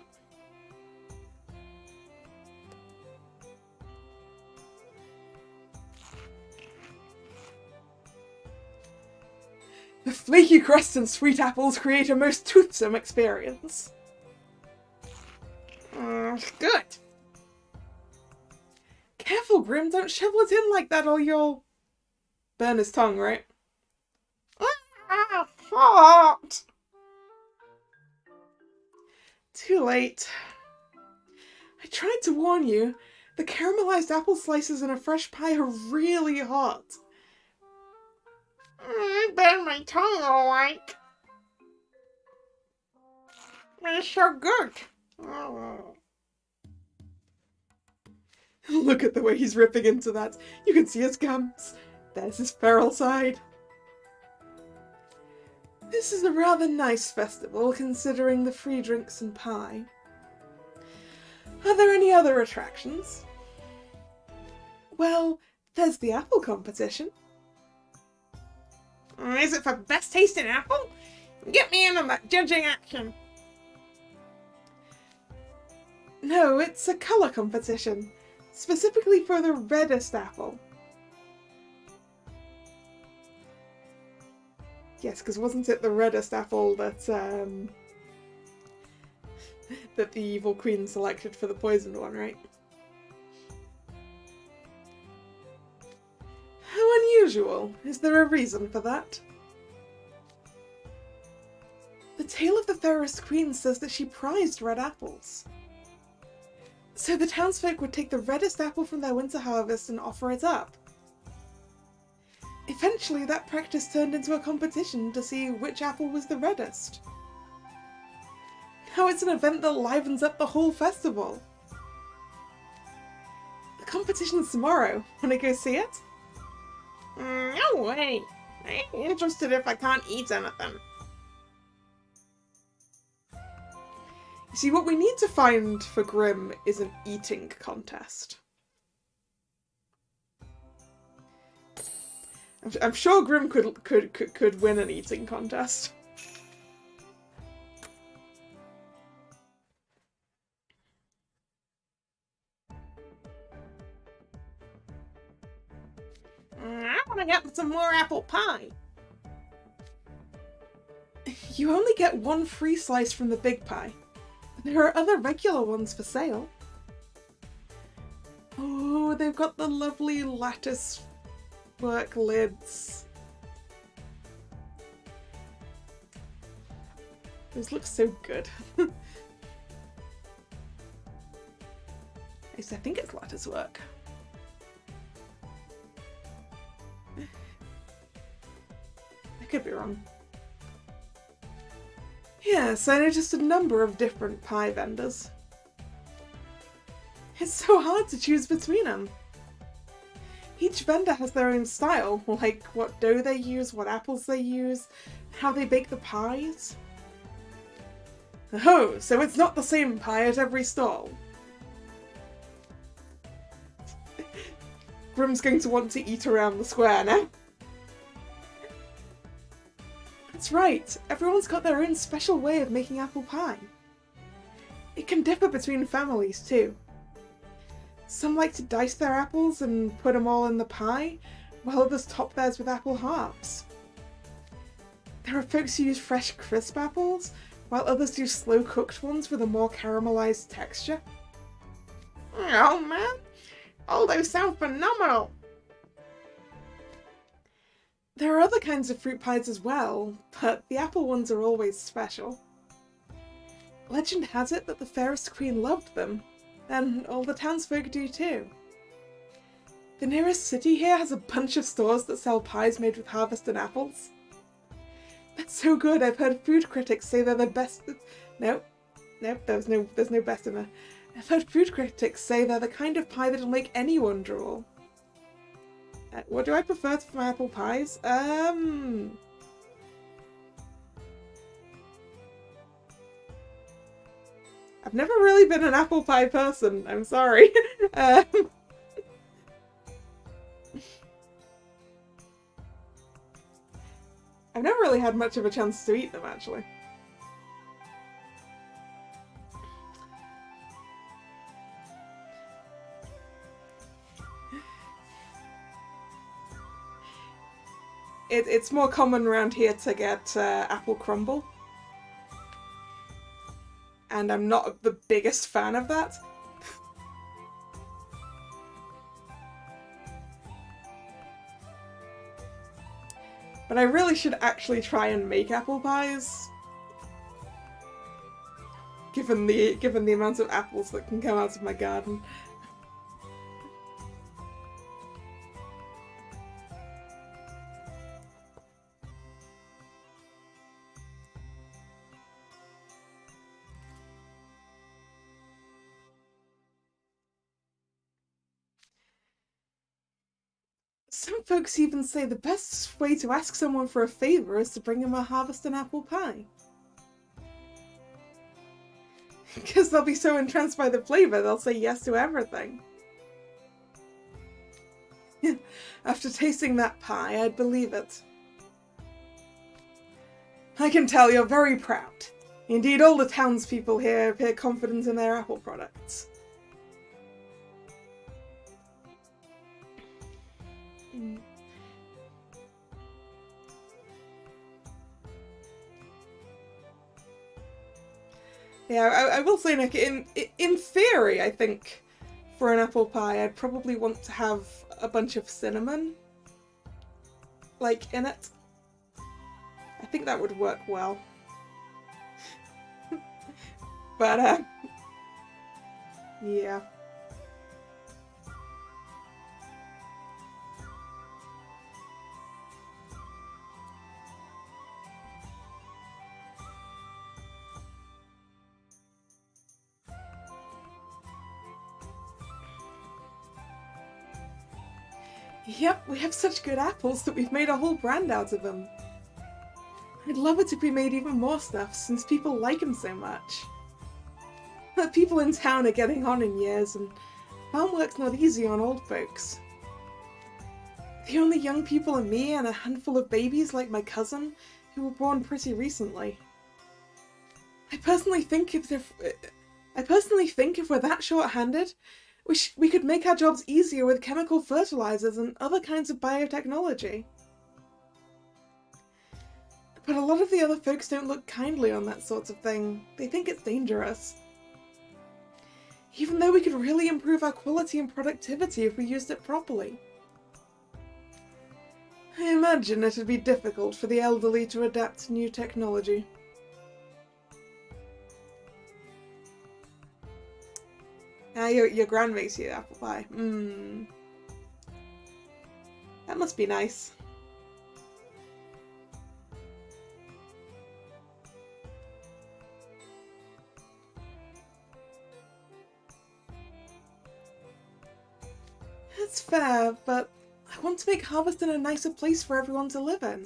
The flaky crust and sweet apples create a most toothsome experience. Good. Careful, Grim, don't shovel it in like that or you'll burn his tongue, right? Hot! Too late. I tried to warn you. The caramelized apple slices in a fresh pie are really hot. I burned my tongue alright. It's so good. Look at the way he's ripping into that. You can see his gums. There's his feral side. This is a rather nice festival, considering the free drinks and pie. Are there any other attractions? Well, there's the apple competition. Is it for best tasting apple? Get me in on that judging action. No, it's a colour competition. Specifically for the reddest apple. Yes, because wasn't it the reddest apple that that the evil queen selected for the poisoned one, right? How unusual. Is there a reason for that? The tale of the fairest queen says that she prized red apples. So the townsfolk would take the reddest apple from their winter harvest and offer it up. Eventually, that practice turned into a competition to see which apple was the reddest. Now it's an event that livens up the whole festival. The competition's tomorrow. Wanna go see it? No way! I ain't interested if I can't eat anything. You see, what we need to find for Grim is an eating contest. I'm sure Grim could win an eating contest. I want to get some more apple pie. You only get one free slice from the big pie. There are other regular ones for sale. Oh, they've got the lovely lattice work lids. Those look so good. At least I think it's lattice work. I could be wrong. Yes, I noticed a number of different pie vendors. It's so hard to choose between them. Each vendor has their own style, like what dough they use, what apples they use, how they bake the pies. Oh, so it's not the same pie at every stall. Grim's going to want to eat around the square now. That's right, everyone's got their own special way of making apple pie. It can differ between families too. Some like to dice their apples and put them all in the pie, while others top theirs with apple halves. There are folks who use fresh crisp apples, while others do slow cooked ones with a more caramelized texture. Oh man, All those sound phenomenal! There are other kinds of fruit pies as well, but the apple ones are always special. Legend has it that the fairest queen loved them, and all the townsfolk do too. The nearest city here has a bunch of stores that sell pies made with Harveston apples. That's so good, I've heard food critics say they're the best. Nope, there's no best in there. I've heard food critics say they're the kind of pie that'll make anyone drool. What do I prefer for my apple pies? I've never really been an apple pie person, I'm sorry. I've never really had much of a chance to eat them, actually. It's more common around here to get apple crumble. And I'm not the biggest fan of that. But I really should actually try and make apple pies. Given the amount of apples that can come out of my garden. Some folks even say the best way to ask someone for a favour is to bring them a Harveston apple pie. Because they'll be so entranced by the flavour, they'll say yes to everything. After tasting that pie, I'd believe it. I can tell you're very proud. Indeed, all the townspeople here appear confident in their apple products. Yeah, I will say, Nick, in theory, I think for an apple pie, I'd probably want to have a bunch of cinnamon, like, in it. I think that would work well. But, yeah. Yep, we have such good apples that we've made a whole brand out of them. I'd love it if we made even more stuff, since people like them so much. But people in town are getting on in years, and farm work's not easy on old folks. The only young people are me and a handful of babies like my cousin, who were born pretty recently. I personally think if we're that short-handed, we could make our jobs easier with chemical fertilizers and other kinds of biotechnology. But a lot of the other folks don't look kindly on that sort of thing. They think it's dangerous. Even though we could really improve our quality and productivity if we used it properly. I imagine it'd be difficult for the elderly to adapt to new technology. Your gran makes you apple pie. That must be nice. That's fair, but I want to make Harveston a nicer place for everyone to live in.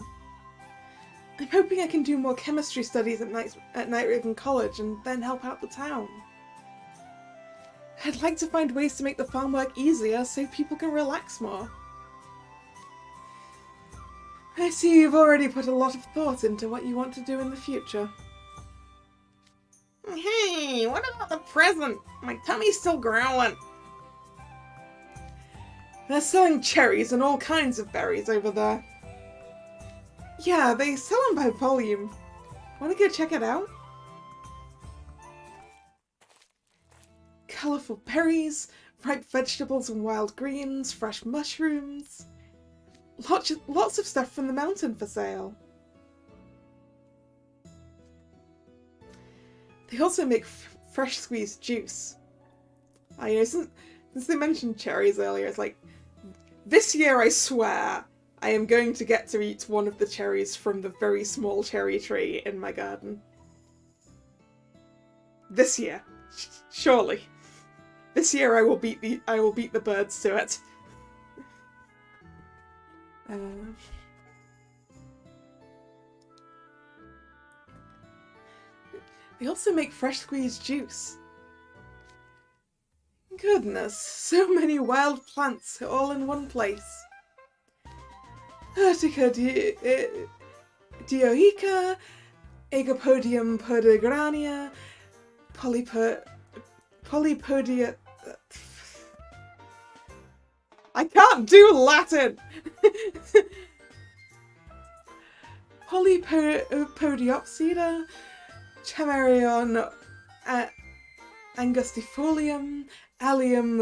I'm hoping I can do more chemistry studies at Night Raven College and then help out the town. I'd like to find ways to make the farm work easier so people can relax more. I see you've already put a lot of thought into what you want to do in the future. Hey, what about the present? My tummy's still growling. They're selling cherries and all kinds of berries over there. Yeah, they sell them by volume. Wanna go check it out? Colourful berries, Ripe vegetables and wild greens, fresh mushrooms. Lots of stuff from the mountain for sale. They also make fresh squeezed juice. I know, since they mentioned cherries earlier, it's like, this year I swear I am going to get to eat one of the cherries from the very small cherry tree in my garden. This year. Surely. This year I will beat the birds to it. They also make fresh squeezed juice. Goodness, so many wild plants all in one place. Urtica dioica, Agopodium podagrania, Polypodia... I can't do Latin! Polypodiopsida, Chamarion angustifolium, Allium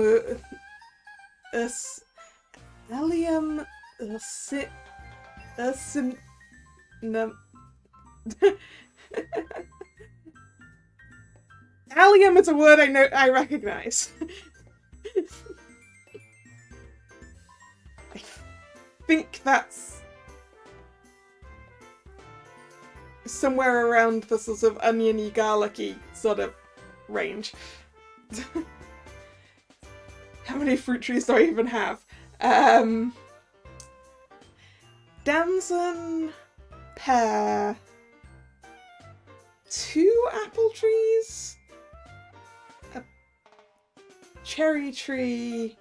Allium is a word I recognize. I think that's somewhere around the sort of oniony, garlicky sort of range. How many fruit trees do I even have? Damson, pear, 2 apple trees, a cherry tree.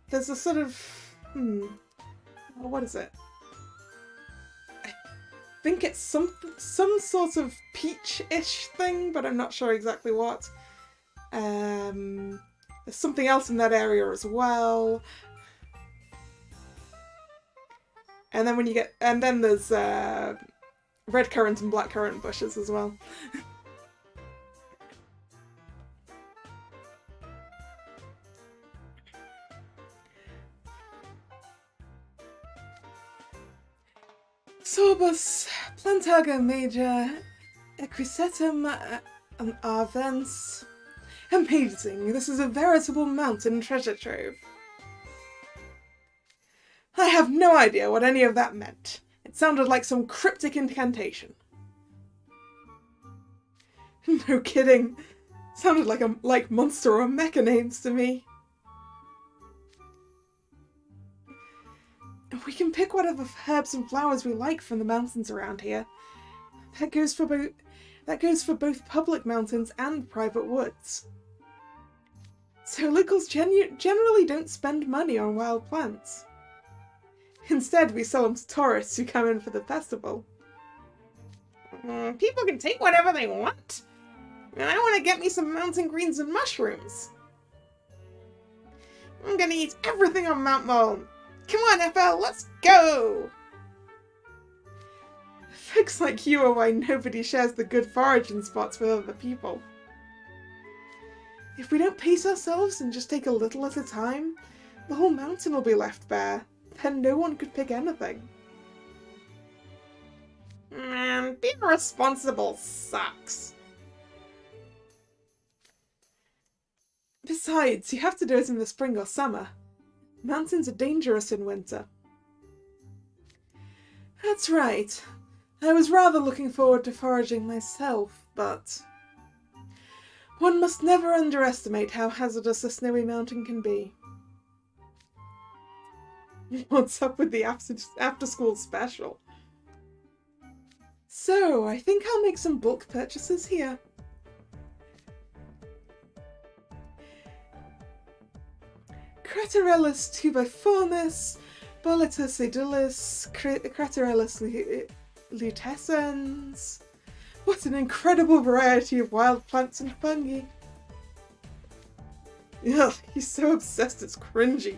There's a sort of what is it? I think it's some sort of peach-ish thing, but I'm not sure exactly what. There's something else in that area as well. And then there's red currant and black currant bushes as well. Sorbus, Plantaga major, Equisetum arvens. Amazing, this is a veritable mountain treasure trove. I have no idea what any of that meant. It sounded like some cryptic incantation. No kidding. Sounded like monster or mecha names to me. We can pick whatever herbs and flowers we like from the mountains around here. That goes for both public mountains and private woods. So locals generally don't spend money on wild plants. Instead, we sell them to tourists who come in for the festival. People can take whatever they want. And I want to get me some mountain greens and mushrooms. I'm gonna eat everything on Mount Mullen. Come on, FL, let's go! Folks like you are why nobody shares the good foraging spots with other people. If we don't pace ourselves and just take a little at a time, the whole mountain will be left bare. Then no one could pick anything. Man, being responsible sucks. Besides, you have to do it in the spring or summer. Mountains are dangerous in winter. That's right. I was rather looking forward to foraging myself, but one must never underestimate how hazardous a snowy mountain can be. What's up with the after-school special? So, I think I'll make some bulk purchases here. Craterellus tubiformis, Boletus edulis, Craterellus lutescens. What an incredible variety of wild plants and fungi. Ugh, he's so obsessed it's cringy.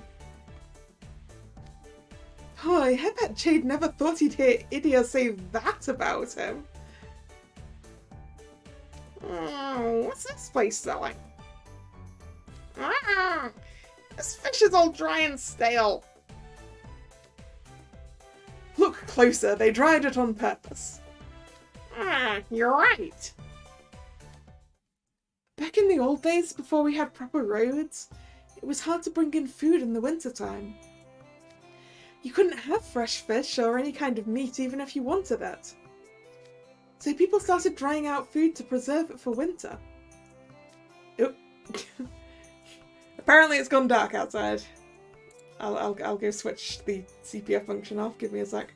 Boy, I bet Jade never thought he'd hear Idia say that about him. What's this place selling? This fish is all dry and stale. Look closer, they dried it on purpose. You're right. Back in the old days, before we had proper roads, it was hard to bring in food in the wintertime. You couldn't have fresh fish or any kind of meat even if you wanted it. So people started drying out food to preserve it for winter. Oh. Apparently it's gone dark outside. I'll go switch the sepia function off. Give me a sec.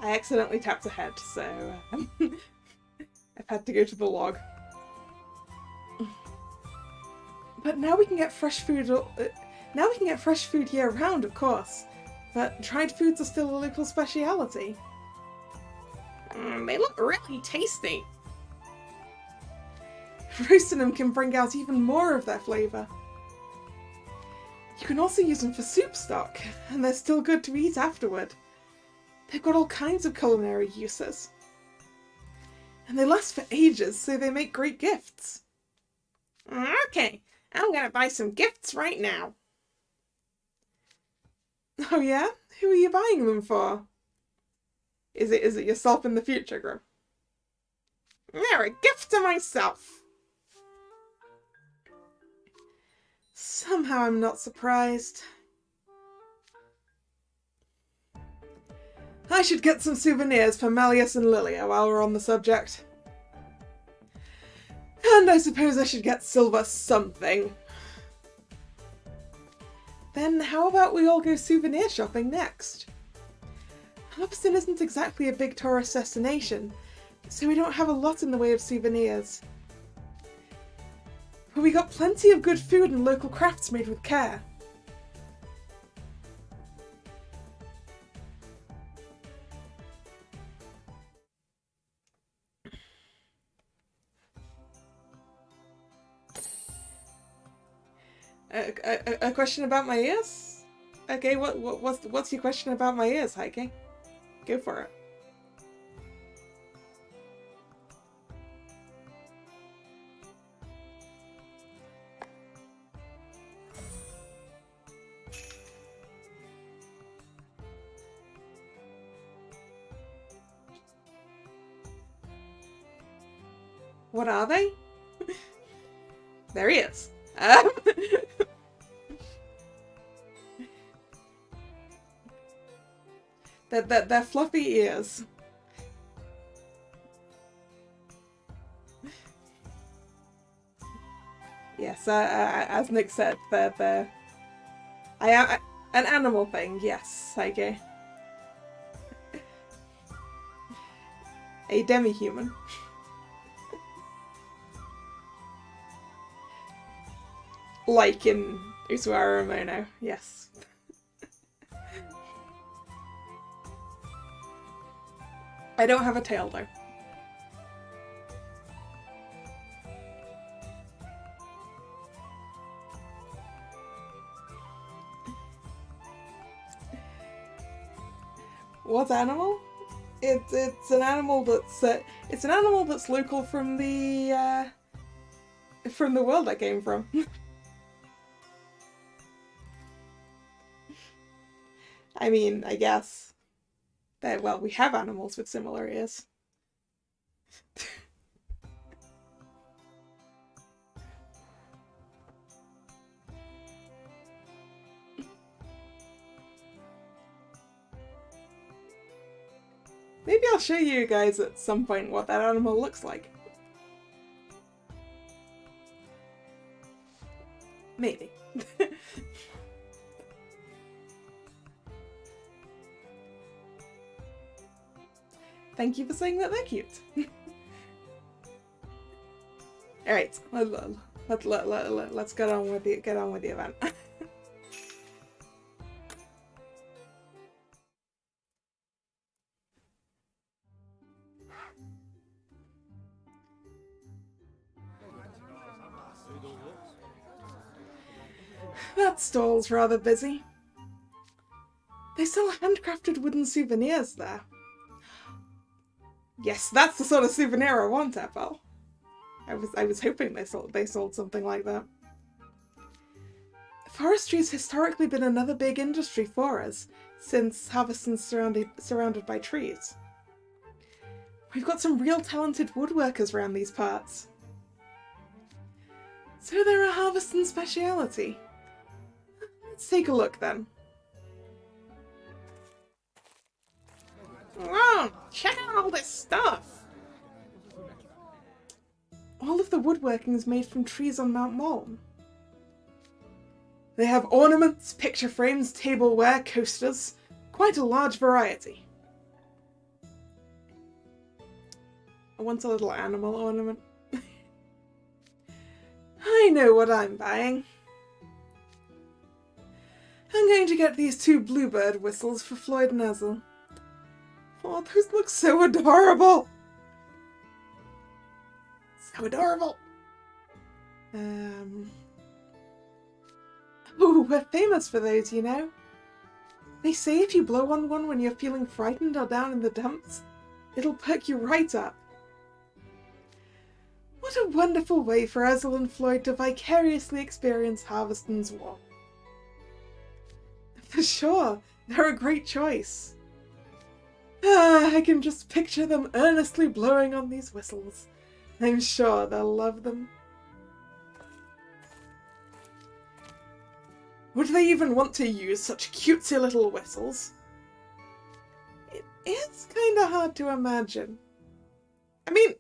I accidentally tapped ahead, so I've had to go to the log. But now we can get fresh food. Now we can get fresh food year round, of course. But dried foods are still a local speciality. They look really tasty. Roasting them can bring out even more of their flavour. You can also use them for soup stock, and they're still good to eat afterward. They've got all kinds of culinary uses. And they last for ages, so they make great gifts. Okay, I'm gonna buy some gifts right now. Oh yeah? Who are you buying them for? Is it yourself in the future, Grim? They're a gift to myself. Somehow I'm not surprised. I should get some souvenirs for Malleus and Lilia while we're on the subject. And I suppose I should get Silver something. Then how about we all go souvenir shopping next? Harveston isn't exactly a big tourist destination, so we don't have a lot in the way of souvenirs. But we got plenty of good food and local crafts made with care. A question about my ears? Okay, what's your question about my ears, Heike? Go for it. What are they? There he is. They're fluffy ears. Yes, as Nick said, they're an animal thing. Yes, Heike. A demi-human. Like in Uswara Ramono, yes. I don't have a tail though. What animal? It's an animal that's local from the world I came from. I mean, I guess that, well, we have animals with similar ears. Maybe I'll show you guys at some point what that animal looks like. Maybe. thank you for saying that they're cute. Alright, let's get on with the event. That stall's rather busy. They sell handcrafted wooden souvenirs there. Yes, that's the sort of souvenir I want, Ethel. I was hoping they sold something like that. Forestry's historically been another big industry for us, since Harveston's surrounded by trees. We've got some real talented woodworkers around these parts. So they're a Harveston speciality. Let's take a look then. Wow, check out all this stuff! All of the woodworking is made from trees on Mount Malm. They have ornaments, picture frames, tableware, coasters, quite a large variety. I want a little animal ornament. I know what I'm buying. I'm going to get these 2 bluebird whistles for Floyd and Ezel. Oh, those look so adorable! So adorable! Oh, we're famous for those, you know. They say if you blow on one when you're feeling frightened or down in the dumps, it'll perk you right up. What a wonderful way for Ezel and Floyd to vicariously experience Harveston's war. For sure, they're a great choice. I can just picture them earnestly blowing on these whistles. I'm sure they'll love them. Would they even want to use such cutesy little whistles? It is kinda hard to imagine. I mean,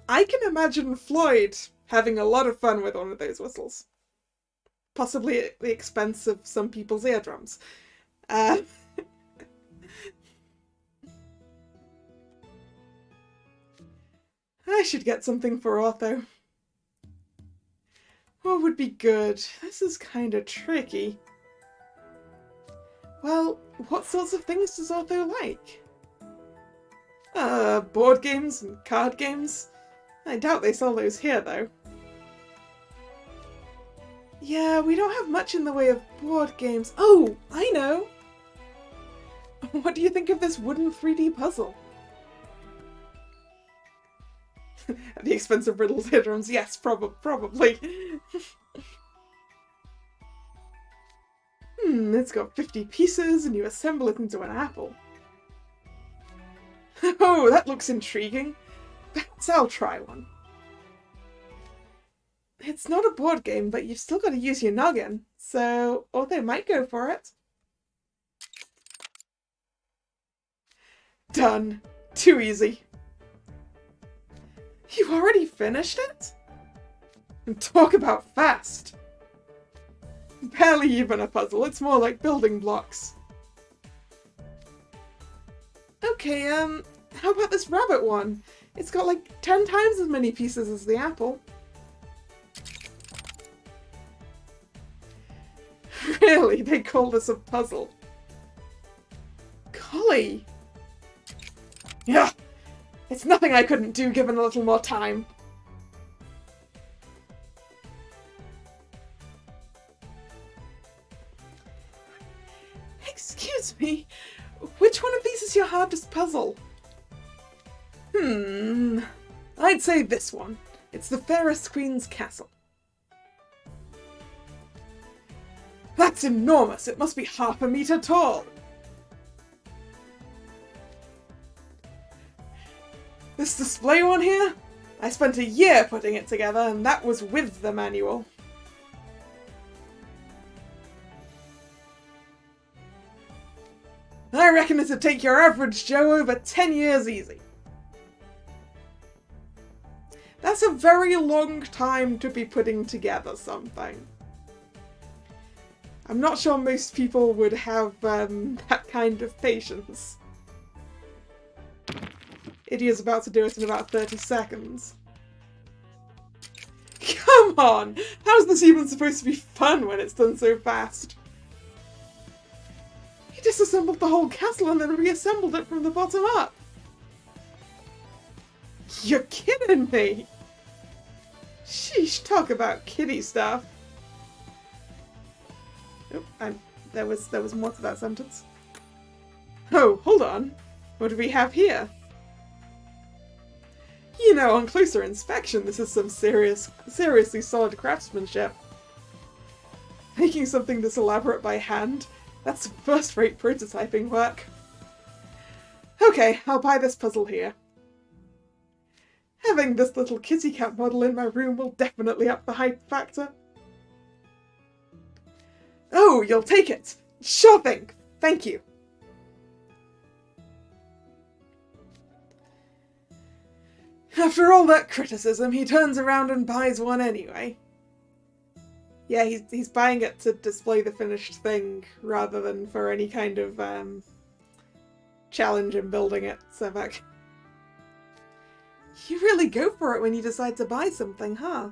I can imagine Floyd having a lot of fun with one of those whistles. Possibly at the expense of some people's eardrums. I should get something for Otho. What would be good? This is kinda tricky. Well, what sorts of things does Otho like? Board games and card games? I doubt they sell those here, though. Yeah, we don't have much in the way of board games. Oh, I know! What do you think of this wooden 3D puzzle? At the expense of riddles, eardrums, yes, probably. It's got 50 pieces and you assemble it into an apple. Oh, that looks intriguing. Perhaps I'll try one. It's not a board game, but you've still got to use your noggin, so Otho might go for it. Done. Too easy. You already finished it? And talk about fast. Barely even a puzzle, it's more like building blocks. Okay, how about this rabbit one? It's got like 10 times as many pieces as the apple. Really? They call this a puzzle? Golly! Yeah! It's nothing I couldn't do given a little more time. Excuse me, which one of these is your hardest puzzle? I'd say this one. It's the Fairest Queen's Castle. That's enormous! It must be half a meter tall! This display one here? I spent a year putting it together, and that was with the manual. I reckon it'd take your average Joe over 10 years easy. That's a very long time to be putting together something. I'm not sure most people would have that kind of patience. Idiot's about to do it in about 30 seconds. Come on! How's this even supposed to be fun when it's done so fast? He disassembled the whole castle and then reassembled it from the bottom up. You're kidding me! Sheesh, talk about kiddie stuff. Oh, there was more to that sentence. Oh, hold on. What do we have here? You know, on closer inspection, this is some seriously solid craftsmanship. Making something this elaborate by hand, that's some first-rate prototyping work. Okay, I'll buy this puzzle here. Having this little kitty cat model in my room will definitely up the hype factor. Oh, you'll take it! Sure thing! Thank you! After all that criticism, he turns around and buys one anyway. Yeah, he's buying it to display the finished thing, rather than for any kind of, challenge in building it, Sevek. You really go for it when you decide to buy something, huh?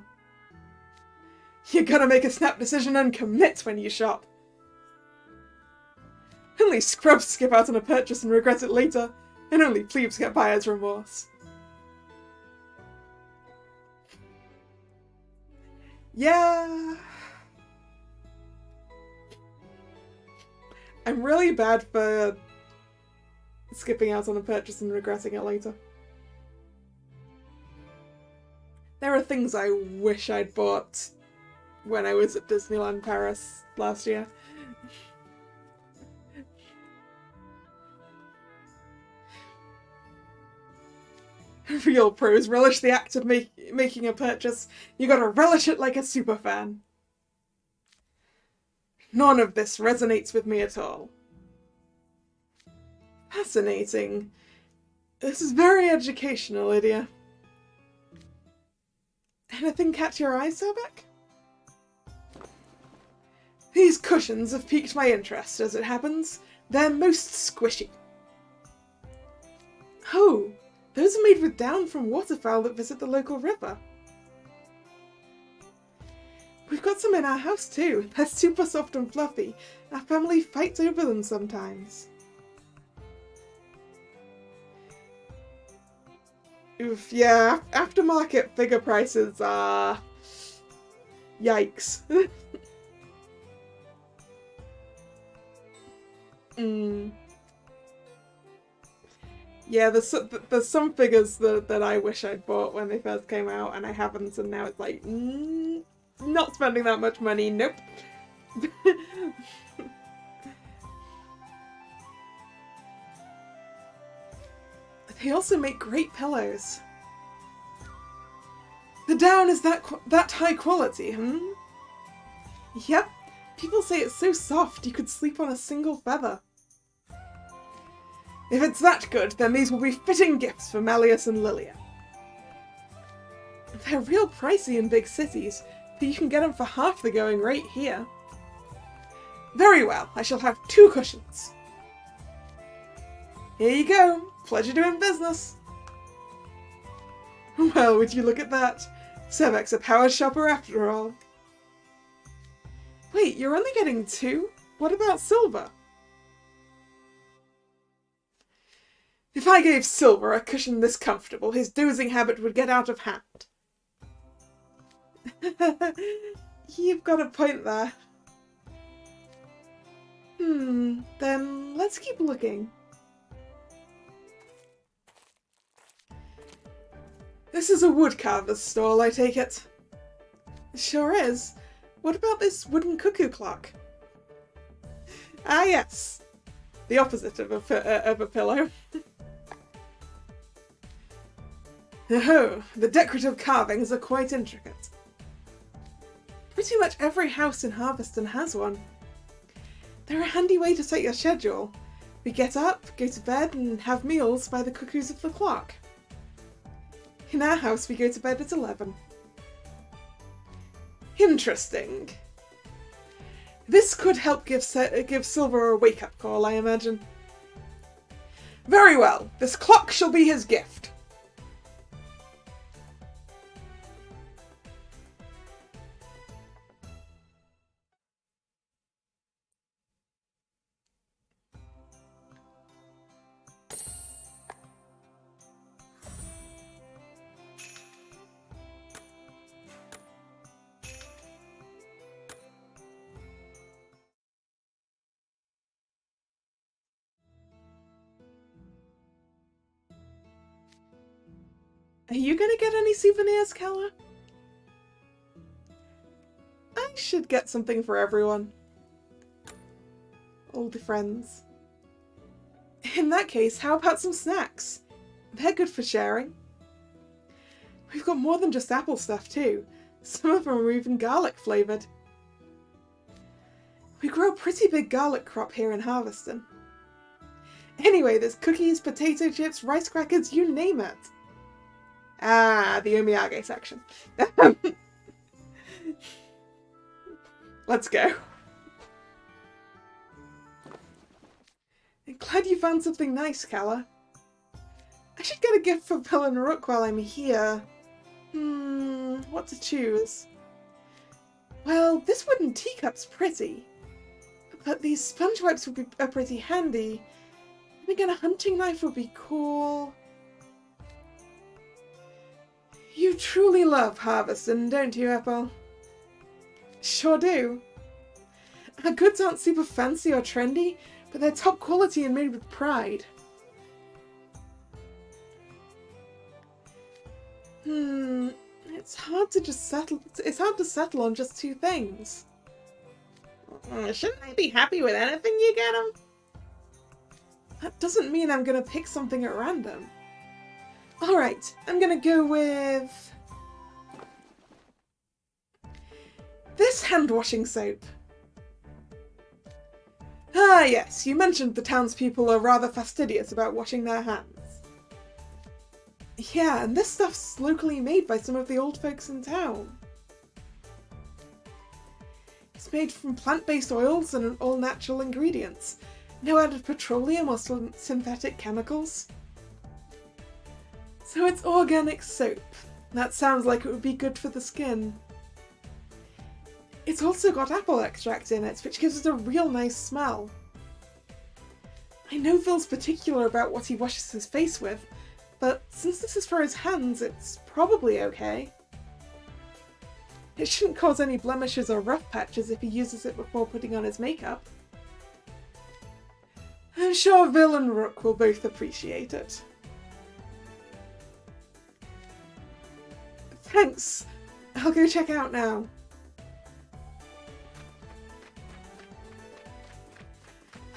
You gotta make a snap decision and commit when you shop. Only scrubs skip out on a purchase and regret it later, and only plebes get buyer's remorse. Yeah. I'm really bad for skipping out on a purchase and regretting it later. There are things I wish I'd bought when I was at Disneyland Paris last year. Real pros relish the act of making a purchase. You gotta relish it like a superfan. None of this resonates with me at all. Fascinating. This is very educational, Lydia. Anything catch your eye, Sobek? These cushions have piqued my interest, as it happens. They're most squishy. Oh, those are made with down from waterfowl that visit the local river. We've got some in our house too. They're super soft and fluffy. Our family fights over them sometimes. Oof, yeah, aftermarket figure prices are... yikes. Yeah, there's some figures that I wish I'd bought when they first came out, and I haven't, and now it's like, not spending that much money, nope. They also make great pillows. The down is that high quality, Yep, people say it's so soft you could sleep on a single feather. If it's that good, then these will be fitting gifts for Malleus and Lilia. They're real pricey in big cities, but you can get them for half the going rate here. Very well, I shall have 2 cushions. Here you go. Pleasure doing business. Well, would you look at that? Sevek's a power shopper after all. Wait, you're only getting 2? What about Silver? If I gave Silver a cushion this comfortable, his dozing habit would get out of hand. You've got a point there. Then let's keep looking. This is a woodcarver's stall, I take it. Sure is. What about this wooden cuckoo clock? Ah yes, the opposite of a pillow. Oh, the decorative carvings are quite intricate. Pretty much every house in Harveston has one. They're a handy way to set your schedule. We get up, go to bed, and have meals by the cuckoos of the clock. In our house, we go to bed at 11. Interesting. This could help give Silver a wake-up call, I imagine. Very well, this clock shall be his gift. Are you gonna get any souvenirs, Kalla? I should get something for everyone. All the friends. In that case, how about some snacks? They're good for sharing. We've got more than just apple stuff too. Some of them are even garlic flavoured. We grow a pretty big garlic crop here in Harveston. Anyway, there's cookies, potato chips, rice crackers, you name it. Ah, the omiyage section. Let's go. I'm glad you found something nice, Kalla. I should get a gift for Bill and Rook while I'm here. What to choose? Well, this wooden teacup's pretty. But these sponge wipes are pretty handy. And again, a hunting knife would be cool. You truly love Harveston, don't you, Apple? Sure do. Our goods aren't super fancy or trendy, but they're top quality and made with pride. It's hard to settle on just two things. Shouldn't I be happy with anything you get 'em? That doesn't mean I'm gonna pick something at random. Alright, I'm gonna go with this hand-washing soap. Ah yes, you mentioned the townspeople are rather fastidious about washing their hands. Yeah, and this stuff's locally made by some of the old folks in town. It's made from plant-based oils and all natural ingredients. No added petroleum or synthetic chemicals. So it's organic soap. That sounds like it would be good for the skin. It's also got apple extract in it, which gives it a real nice smell. I know Phil's particular about what he washes his face with, but since this is for his hands, it's probably okay. It shouldn't cause any blemishes or rough patches if he uses it before putting on his makeup. I'm sure Vil and Rook will both appreciate it. Thanks! I'll go check out now.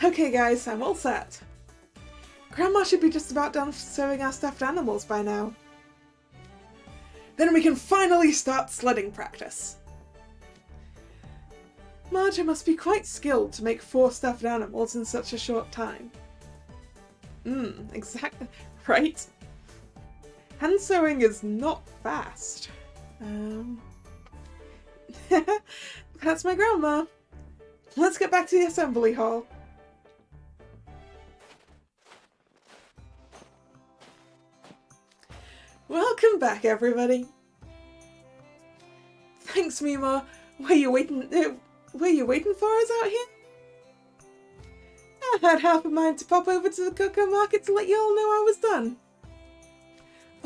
Okay guys, I'm all set. Grandma should be just about done sewing our stuffed animals by now. Then we can finally start sledding practice. Marja must be quite skilled to make 4 stuffed animals in such a short time. Exactly. Right? Hand sewing is not fast. That's my grandma. Let's get back to the assembly hall. Welcome back, everybody. Thanks, Mima. Were you waiting for us out here? I had half a mind to pop over to the cocoa market to let you all know I was done.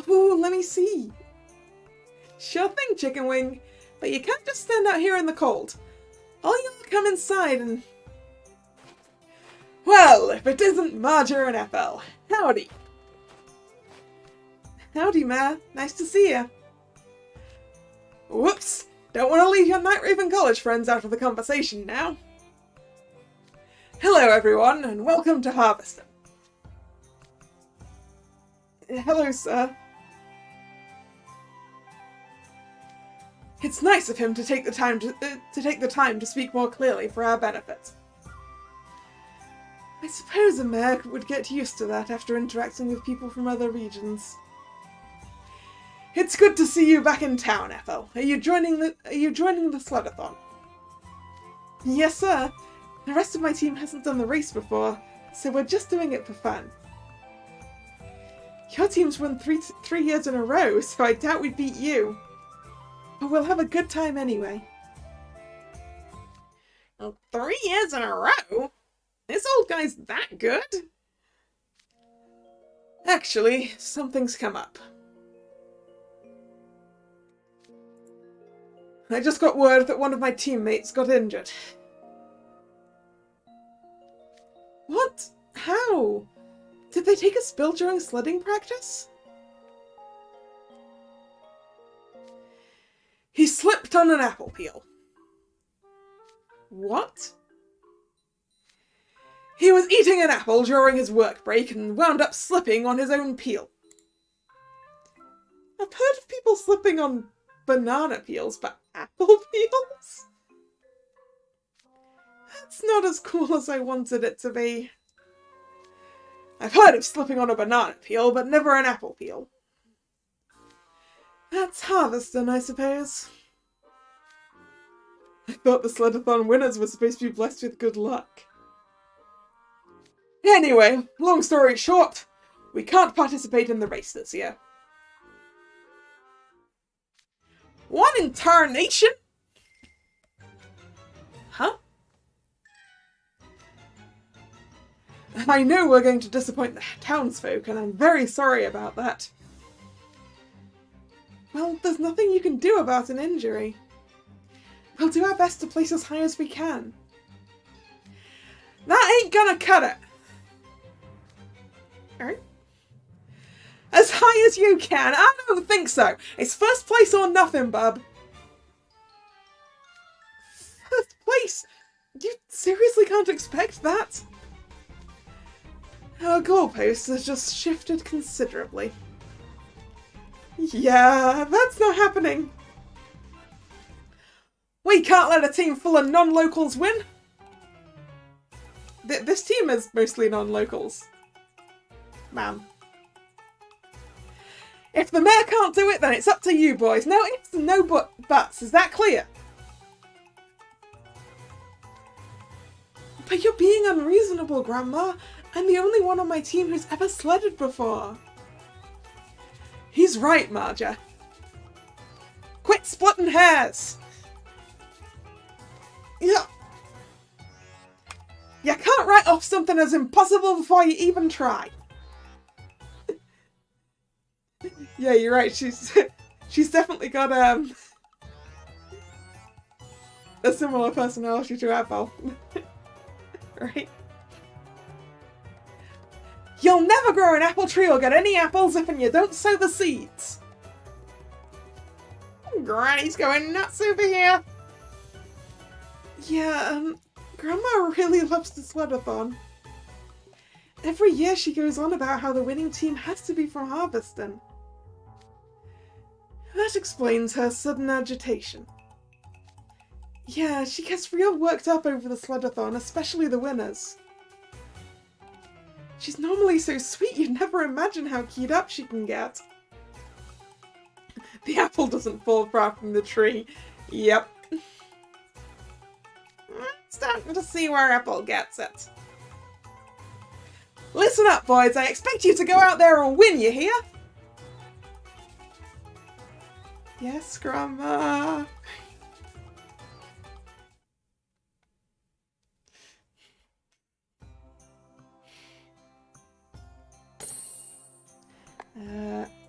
Oh, let me see. Sure thing, Chicken Wing. But you can't just stand out here in the cold. All y'all come inside and... Well, if it isn't Marja and Ethel. Howdy. Howdy, Mare. Nice to see you. Whoops. Don't want to leave your Night Raven College friends out of the conversation now. Hello, everyone, and welcome to Harveston. Hello, sir. It's nice of him to take the time to speak more clearly for our benefit. I suppose a mayor would get used to that after interacting with people from other regions. It's good to see you back in town, Ethel. Are you joining the Sledathon? Yes, sir. The rest of my team hasn't done the race before, so we're just doing it for fun. Your team's won three years in a row, so I doubt we'd beat you. But we'll have a good time anyway. Well, 3 years in a row? This old guy's that good? Actually, something's come up. I just got word that one of my teammates got injured. What? How? Did they take a spill during sledding practice? He slipped on an apple peel. What? He was eating an apple during his work break and wound up slipping on his own peel. I've heard of people slipping on banana peels, but apple peels? That's not as cool as I wanted it to be. I've heard of slipping on a banana peel, but never an apple peel. That's Harveston, I suppose. I thought the Sledathon winners were supposed to be blessed with good luck. Anyway, long story short, we can't participate in the race this year. What in tarnation? Huh? I know we're going to disappoint the townsfolk, and I'm very sorry about that. Well, there's nothing you can do about an injury. We'll do our best to place as high as we can. That ain't gonna cut it! Alright. As high as you can? I don't think so. It's first place or nothing, bub. First place? You seriously can't expect that? Our goalpost has just shifted considerably. Yeah, that's not happening. We can't let a team full of non-locals win. This team is mostly non-locals. Man. If the mayor can't do it, then it's up to you boys. No ifs and no buts. Is that clear? But you're being unreasonable, Grandma. I'm the only one on my team who's ever sledded before. He's right, Marja. Quit splitting hairs! Yeah. You can't write off something as impossible before you even try. Yeah, you're right. She's definitely got a similar personality to Apple. Right? You'll never grow an apple tree or get any apples if you don't sow the seeds. Granny's going nuts over here. Yeah, Grandma really loves the Sledathon. Every year she goes on about how the winning team has to be from Harveston. That explains her sudden agitation. Yeah, she gets real worked up over the Sledathon, especially the winners. She's normally so sweet you'd never imagine how keyed up she can get. The apple doesn't fall far from the tree. Yep. Starting to see where Apple gets it. Listen up, boys. I expect you to go out there and win, you hear? Yes, Grandma.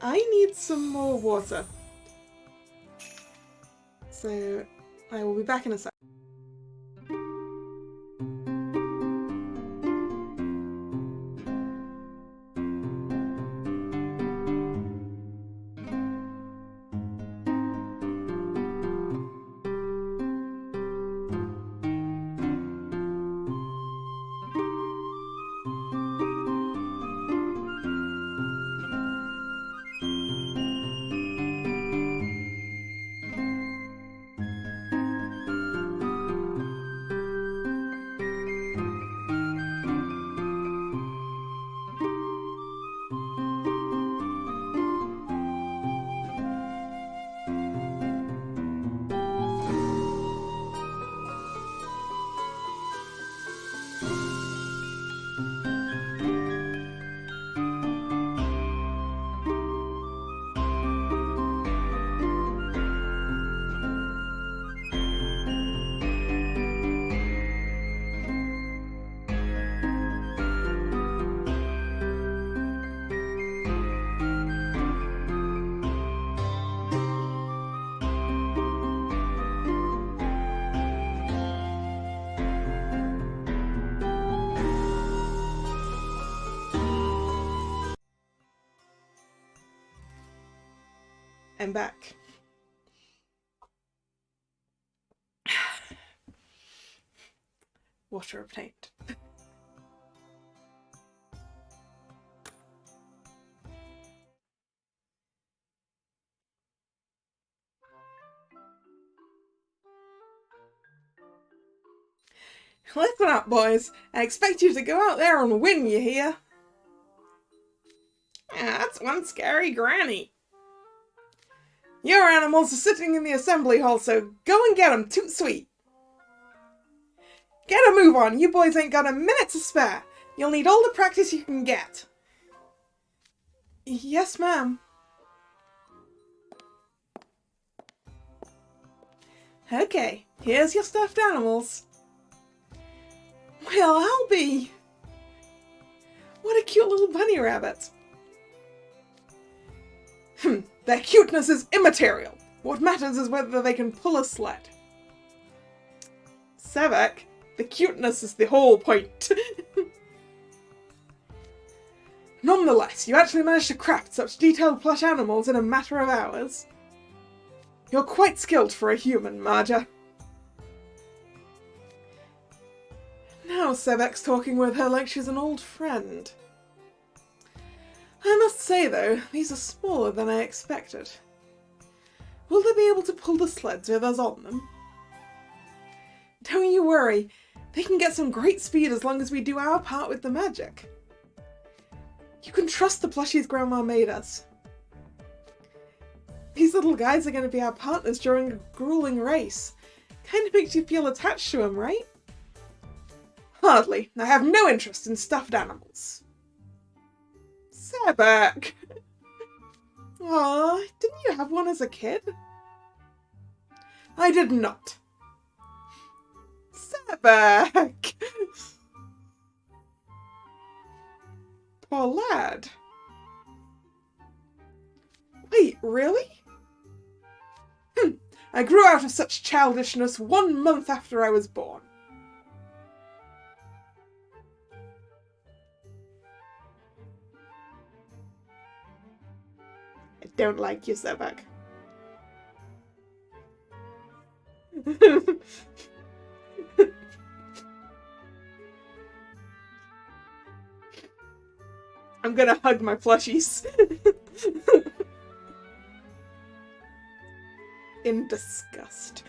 I need some more water. So I will be back in a sec. I'm back. Water obtained. Listen up, boys. I expect you to go out there and win, you hear? That's one scary granny. Your animals are sitting in the assembly hall, so go and get 'em, toot sweet. Get a move on, you boys ain't got a minute to spare. You'll need all the practice you can get. Yes, ma'am. Okay, here's your stuffed animals. Well, I'll be. What a cute little bunny rabbit. Their cuteness is immaterial. What matters is whether they can pull a sled. Sevek, the cuteness is the whole point. Nonetheless, you actually managed to craft such detailed plush animals in a matter of hours. You're quite skilled for a human, Marja. Now Sevek's talking with her like she's an old friend. I must say, though, these are smaller than I expected. Will they be able to pull the sleds with us on them? Don't you worry, they can get some great speed as long as we do our part with the magic. You can trust the plushies Grandma made us. These little guys are going to be our partners during a grueling race. Kind of makes you feel attached to them, right? Hardly. I have no interest in stuffed animals. Sebek! Aw, didn't you have one as a kid? I did not. Sebek! Poor lad. Wait, really? I grew out of such childishness 1 month after I was born. I don't like you, Sebek. I'm gonna hug my plushies. In disgust.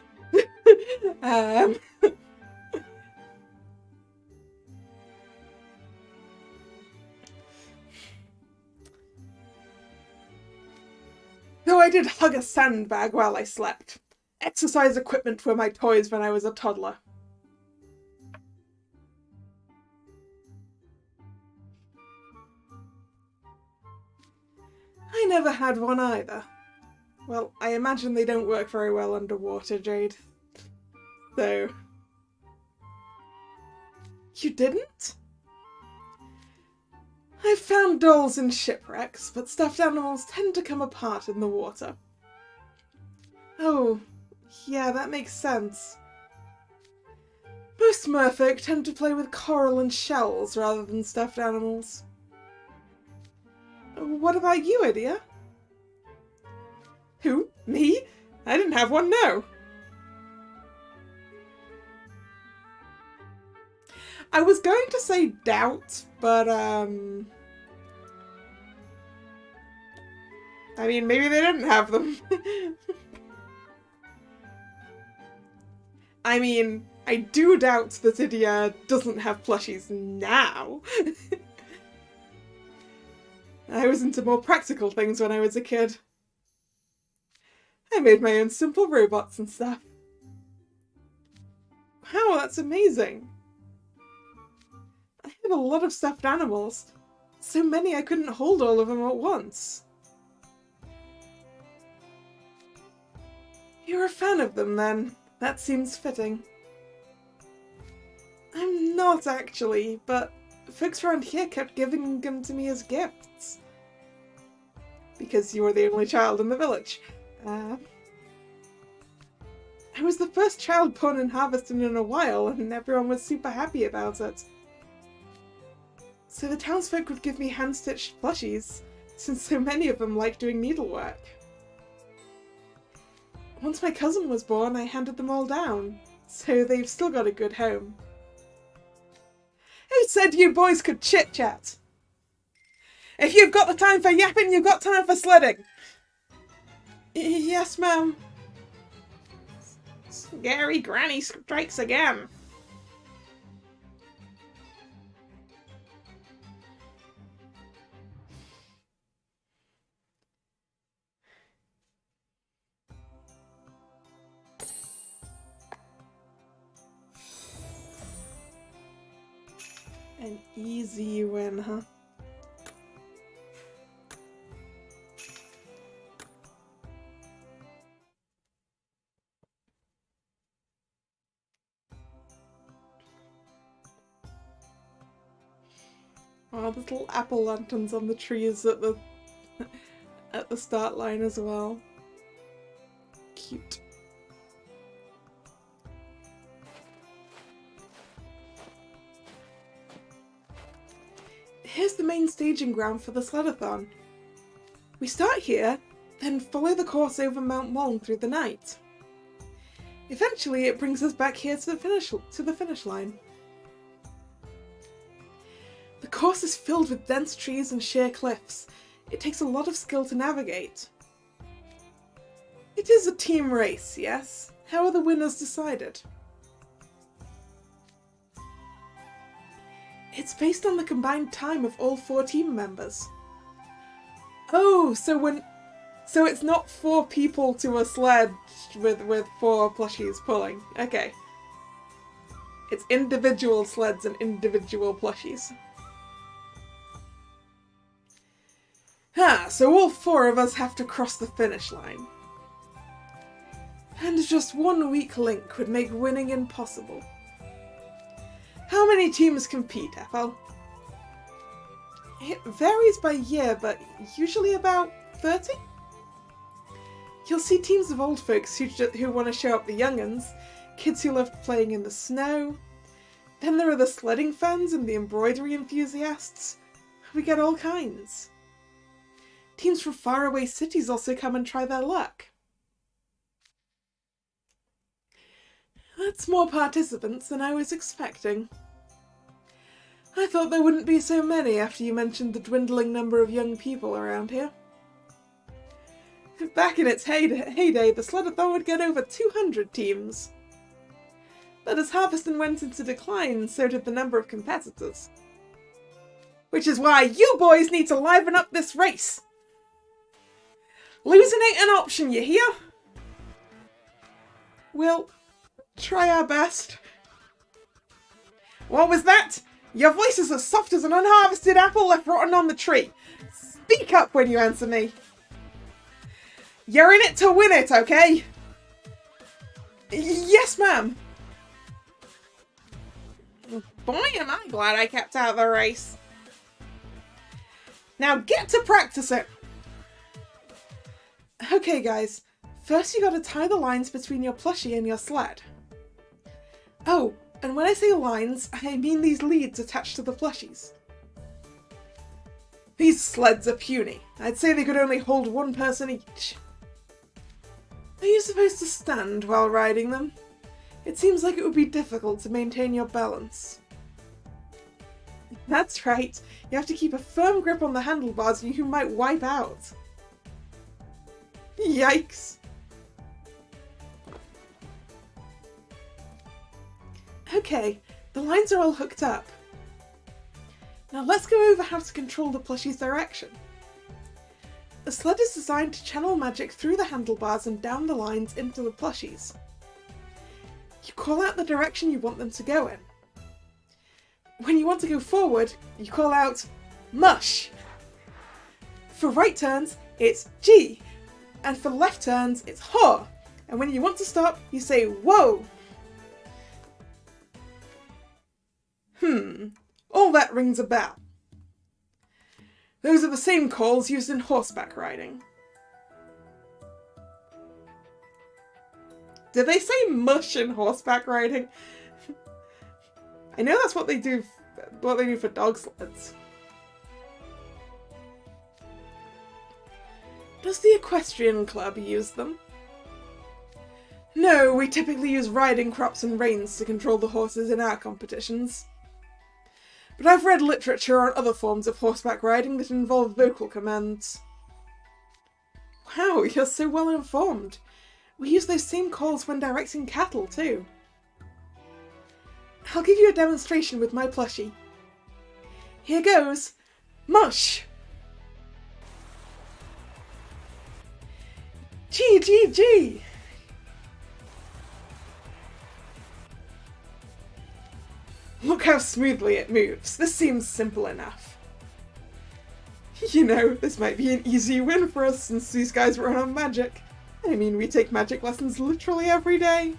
Though I did hug a sandbag while I slept. Exercise equipment were my toys when I was a toddler. I never had one either. Well, I imagine they don't work very well underwater, Jade. So... You didn't? I've found dolls in shipwrecks, but stuffed animals tend to come apart in the water. Oh, yeah, that makes sense. Most merfolk tend to play with coral and shells rather than stuffed animals. What about you, Idia? Who? Me? I didn't have one, no. I was going to say doubt, but, I mean, maybe they didn't have them. I mean, I do doubt that Idia doesn't have plushies now. I was into more practical things when I was a kid. I made my own simple robots and stuff. Wow, that's amazing. I had a lot of stuffed animals. So many I couldn't hold all of them at once. You're a fan of them then. That seems fitting. I'm not actually, but folks around here kept giving them to me as gifts. Because you were the only child in the village. I was the first child born in Harveston in a while, and everyone was super happy about it. So the townsfolk would give me hand-stitched plushies, since so many of them like doing needlework. Once my cousin was born, I handed them all down, so they've still got a good home. Who said you boys could chit-chat? If you've got the time for yapping, you've got time for sledding. Yes, ma'am. Scary Granny strikes again. An easy win, huh? Oh, there's little apple lanterns on the trees at the start line as well. Cute. Here's the main staging ground for the Sledathon. We start here, then follow the course over Mount Muln through the night. Eventually it brings us back here to the finish line. The course is filled with dense trees and sheer cliffs. It takes a lot of skill to navigate. It is a team race, yes? How are the winners decided? It's based on the combined time of all 4 team members. Oh, so it's not 4 people to a sled with 4 plushies pulling. Okay. It's individual sleds and individual plushies. So all 4 of us have to cross the finish line. And just one weak link would make winning impossible. How many teams compete, Ethel? It varies by year, but usually about 30? You'll see teams of old folks who want to show up the young'uns, kids who love playing in the snow. Then there are the sledding fans and the embroidery enthusiasts. We get all kinds. Teams from faraway cities also come and try their luck. That's more participants than I was expecting. I thought there wouldn't be so many after you mentioned the dwindling number of young people around here. Back in its heyday, the Sledathon would get over 200 teams. But as Harveston went into decline, so did the number of competitors. Which is why you boys need to liven up this race! Losing ain't an option, you hear? We'll try our best. What was that? Your voice is as soft as an unharvested apple left rotten on the tree. Speak up when you answer me. You're in it to win it, okay? Yes, ma'am. Boy, am I glad I kept out of the race. Now get to practicing. Okay, guys. First you gotta tie the lines between your plushie and your sled. Oh, and when I say lines, I mean these leads attached to the plushies. These sleds are puny. I'd say they could only hold 1 person each. Are you supposed to stand while riding them? It seems like it would be difficult to maintain your balance. That's right. You have to keep a firm grip on the handlebars or you might wipe out. Yikes. Okay, the lines are all hooked up. Now let's go over how to control the plushie's direction. The sled is designed to channel magic through the handlebars and down the lines into the plushies. You call out the direction you want them to go in. When you want to go forward, you call out mush. For right turns, it's G, and for left turns, it's haw. And when you want to stop, you say whoa. All that rings a bell. Those are the same calls used in horseback riding. Did they say mush in horseback riding? I know that's what they do for dog sleds. Does the equestrian club use them? No, we typically use riding crops and reins to control the horses in our competitions. But I've read literature on other forms of horseback riding that involve vocal commands. Wow, you're so well informed. We use those same calls when directing cattle, too. I'll give you a demonstration with my plushie. Here goes. Mush! Gee, gee, gee! Look how smoothly it moves. This seems simple enough. You know, this might be an easy win for us since these guys run on magic. I mean, we take magic lessons literally every day.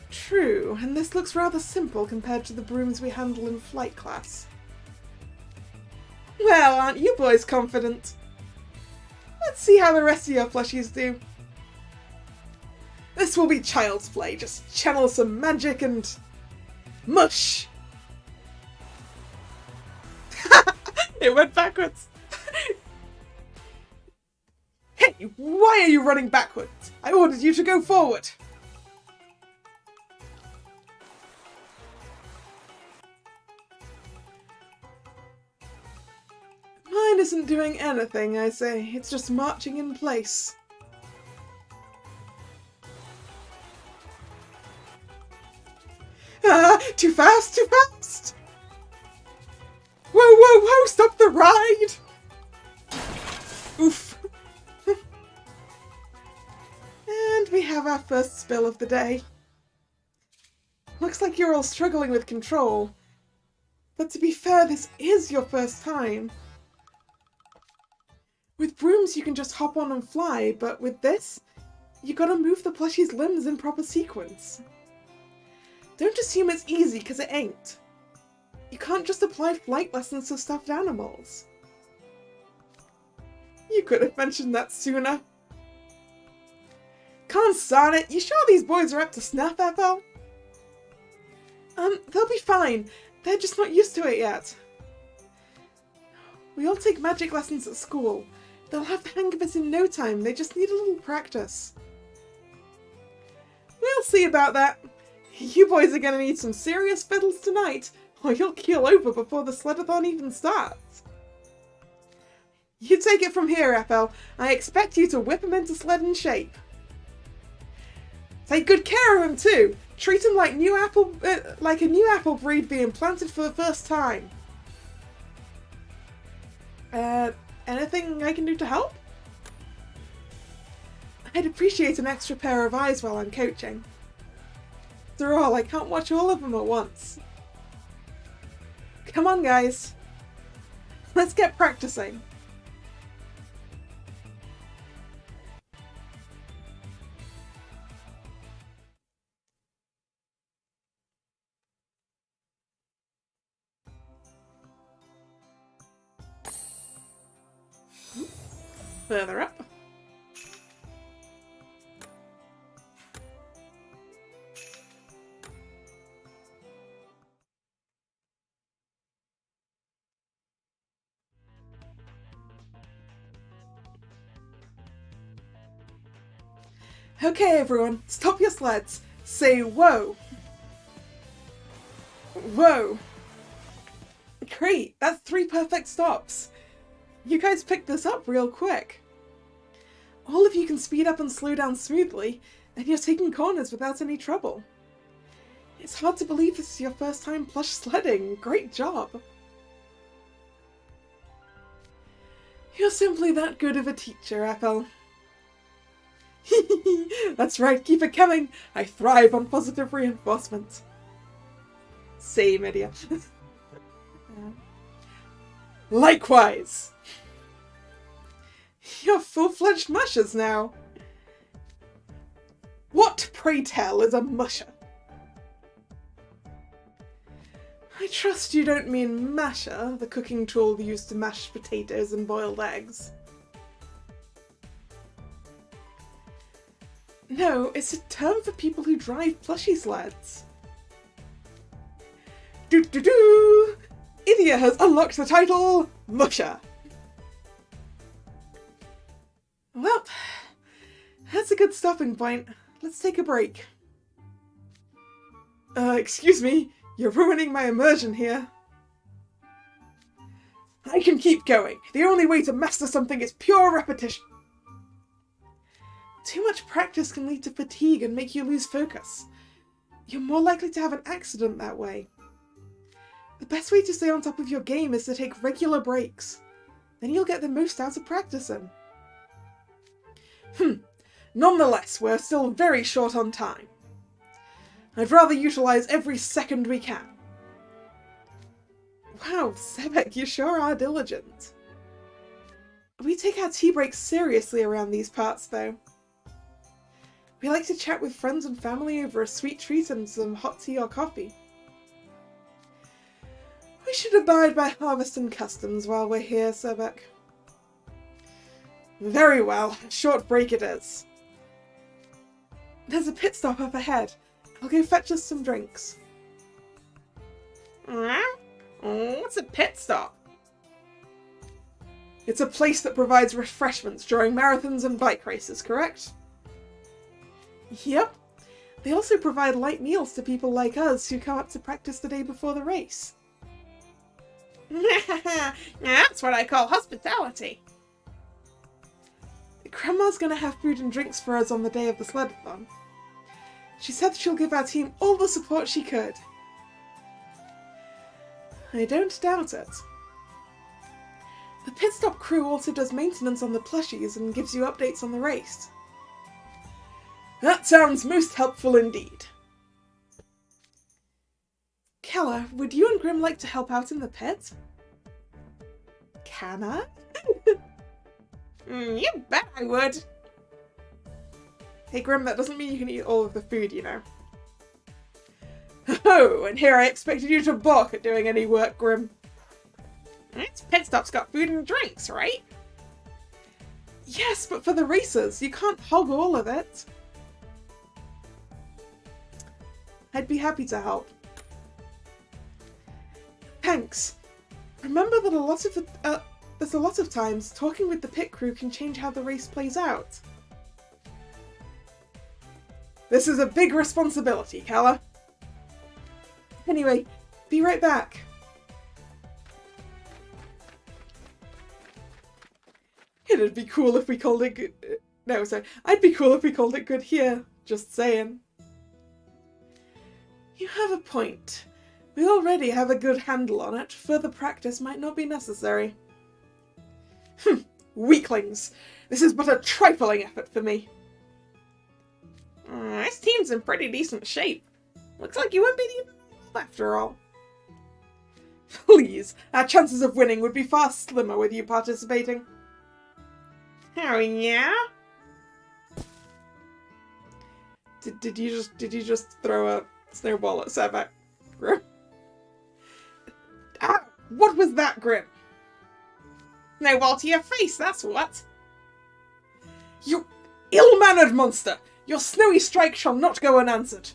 True, and this looks rather simple compared to the brooms we handle in flight class. Well, aren't you boys confident? Let's see how the rest of your plushies do. This will be child's play, just channel some magic and... mush! It went backwards! Hey, why are you running backwards? I ordered you to go forward! Mine isn't doing anything, I say. It's just marching in place. Ah, too fast, too fast! Whoa, whoa, whoa, stop the ride! Oof. And we have our first spill of the day. Looks like you're all struggling with control. But to be fair, this is your first time. With brooms you can just hop on and fly, but with this, you gotta move the plushie's limbs in proper sequence. Don't assume it's easy, because it ain't. You can't just apply flight lessons to stuffed animals. You could have mentioned that sooner. Consarn it, you sure these boys are up to snuff, Ethel? They'll be fine. They're just not used to it yet. We all take magic lessons at school. They'll have the hang of it in no time, they just need a little practice. We'll see about that. You boys are gonna need some serious fiddles tonight, or you'll keel over before the Sledathon even starts. You take it from here, Ethel. I expect you to whip him into sledding shape. Take good care of him too. Treat him like like a new apple breed being planted for the first time. Anything I can do to help? I'd appreciate an extra pair of eyes while I'm coaching. After all, I can't watch all of them at once. Come on, guys. Let's get practicing. Further up. Okay, everyone, stop your sleds. Say whoa. Whoa. Great, that's 3 perfect stops. You guys picked this up real quick. All of you can speed up and slow down smoothly, and you're taking corners without any trouble. It's hard to believe this is your first time plush sledding. Great job. You're simply that good of a teacher, Ethel. That's right, keep it coming. I thrive on positive reinforcement. Same idiot. Likewise. You're full-fledged mushers now. What, pray tell, is a musher? I trust you don't mean masher, the cooking tool used to mash potatoes and boiled eggs. No, it's a term for people who drive plushie sleds. Doo-doo-doo! Idia has unlocked the title Musher. Well, That's a good stopping point. Let's take a break. Excuse me, you're ruining my immersion here. I can keep going. The only way to master something is pure repetition. Too much practice can lead to fatigue and make you lose focus. You're more likely to have an accident that way. The best way to stay on top of your game is to take regular breaks. Then you'll get the most out of practicing. Nonetheless, we're still very short on time. I'd rather utilise every second we can. Wow, Sebek, you sure are diligent. We take our tea breaks seriously around these parts, though. We like to chat with friends and family over a sweet treat and some hot tea or coffee. We should abide by Harveston customs while we're here, Sebek. Very well, a short break it is. There's a pit stop up ahead. I'll go fetch us some drinks. What's a pit stop? It's a place that provides refreshments during marathons and bike races, correct? Yep. They also provide light meals to people like us who come up to practice the day before the race. That's what I call hospitality. Grandma's gonna have food and drinks for us on the day of the Sledathon. She said she'll give our team all the support she could. I don't doubt it. The pit stop crew also does maintenance on the plushies and gives you updates on the race. That sounds most helpful indeed. Kalla, would you and Grim like to help out in the pit? Can I? You bet I would. Hey Grim, that doesn't mean you can eat all of the food, you know. Oh, and here I expected you to balk at doing any work, Grim. This pit stop's got food and drinks, right? Yes, but for the racers, you can't hog all of it. I'd be happy to help. Thanks. Remember that there's a lot of times talking with the pit crew can change how the race plays out. This is a big responsibility, Kalla. Anyway, be right back. It'd be cool if we called it good. No, sorry. I'd be cool if we called it good here. Just saying. You have a point. We already have a good handle on it. Further practice might not be necessary. Weaklings. This is but a trifling effort for me. This team's in pretty decent shape. Looks like you won't be the after all. Please, our chances of winning would be far slimmer with you participating. Oh yeah? Did you just throw a snowball at Sebek? Grim? Ah, what was that, Grim? Snowball to your face, that's what. You ill-mannered monster! Your snowy strike shall not go unanswered.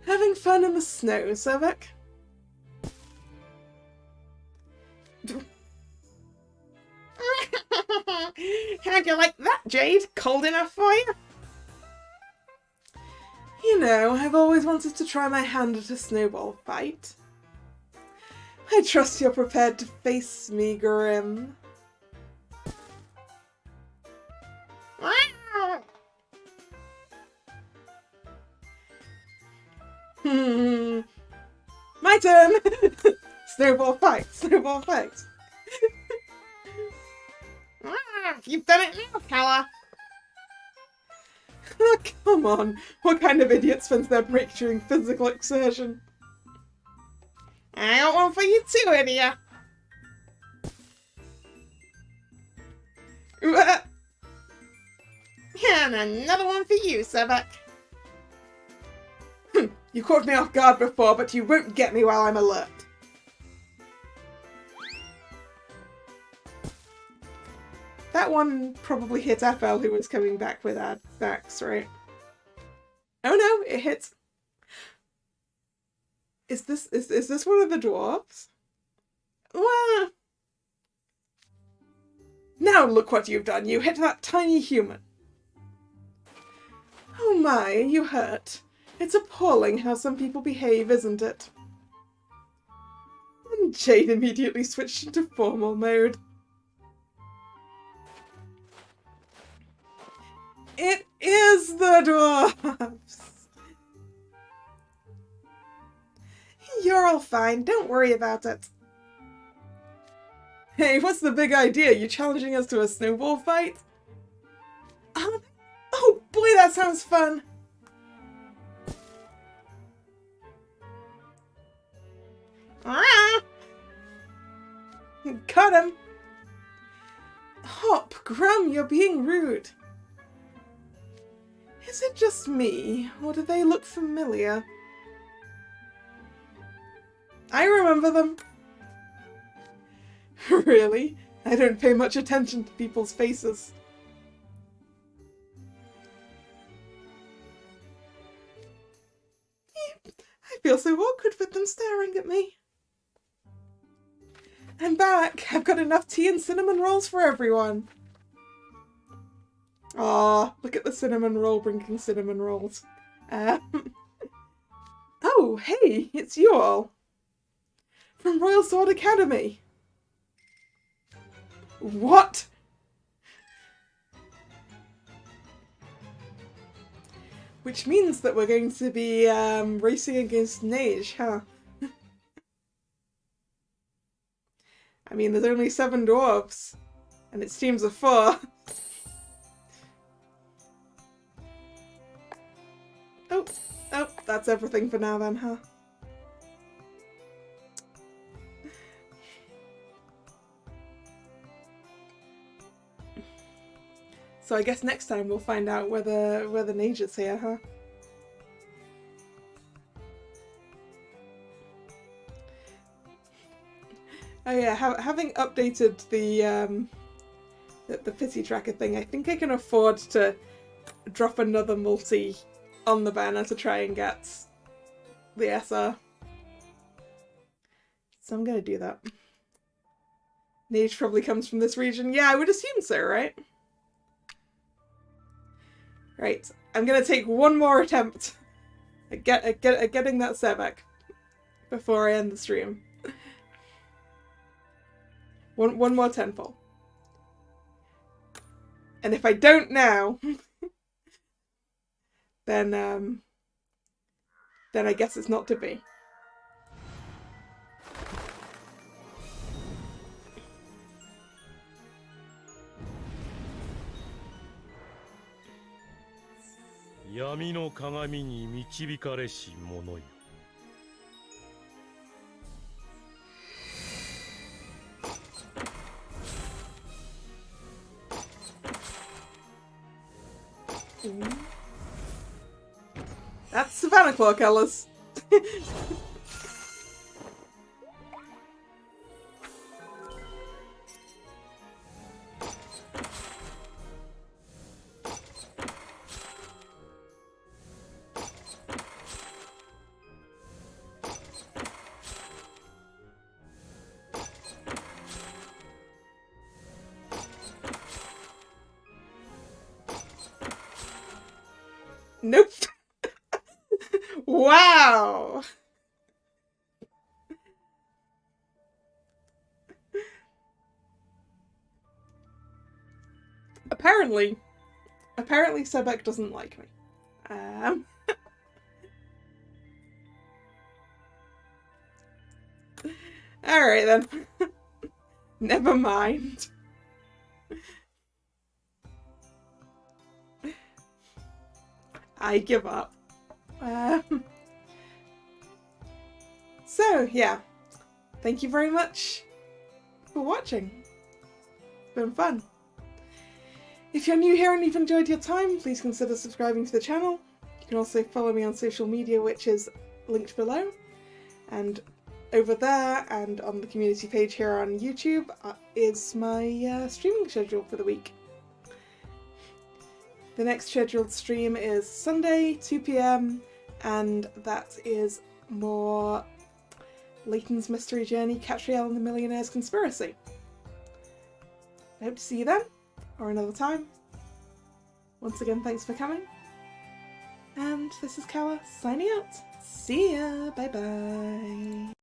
Having fun in the snow, Sebek? How'd you like that, Jade? Cold enough for you? You know, I've always wanted to try my hand at a snowball fight. I trust you're prepared to face me, Grim. My turn! Snowball fight, snowball fight. You've done it now, Kalla. Oh, come on, what kind of idiot spends their break during physical exertion? I got one for you too, idiot. And another one for you, Sebek. You caught me off guard before, but you won't get me while I'm alert. That one probably hit FL, who was coming back with our snacks, right? Oh no, it hits. Is this one of the dwarves? Well, now look what you've done. You hit that tiny human. Oh my, are you hurt? It's appalling how some people behave, isn't it? And Jade immediately switched into formal mode. It is the dwarves! You're all fine, don't worry about it. Hey, what's the big idea? You challenging us to a snowball fight? Oh boy, that sounds fun! Cut him! Hop, Grum, you're being rude. Is it just me, or do they look familiar? I remember them. Really? I don't pay much attention to people's faces. I feel so awkward with them staring at me. I'm back. I've got enough tea and cinnamon rolls for everyone. Aw, look at the cinnamon roll bringing cinnamon rolls. Oh, hey, it's you all. From Royal Sword Academy. What? Which means that we're going to be racing against Neige, huh? I mean, there's only 7 dwarves, and it's teams of 4. Oh, that's everything for now then, huh? So I guess next time we'll find out whether Neige is here, huh? Oh yeah, having updated the pity tracker thing, I think I can afford to drop another multi on the banner to try and get the SR. So I'm gonna do that. Neige probably comes from this region. Yeah, I would assume so, right? Right, I'm gonna take one more attempt at getting that Sebek before I end the stream. One more temple. And if I don't now, then I guess it's not to be. Yami no kagami ni michibikareshi mono yo. That's Savannah Claw colours. Nope. Wow. Apparently Sebek doesn't like me. Alright then. Never mind. I give up. So, yeah. Thank you very much for watching. It's been fun. If you're new here and you've enjoyed your time, please consider subscribing to the channel. You can also follow me on social media, which is linked below. And over there and on the community page here on YouTube is my streaming schedule for the week. The next scheduled stream is Sunday, 2 PM, and that is more Leighton's Mystery Journey, Catriel and the Millionaire's Conspiracy. I hope to see you then, or another time. Once again, thanks for coming. And this is Kalla signing out. See ya! Bye bye!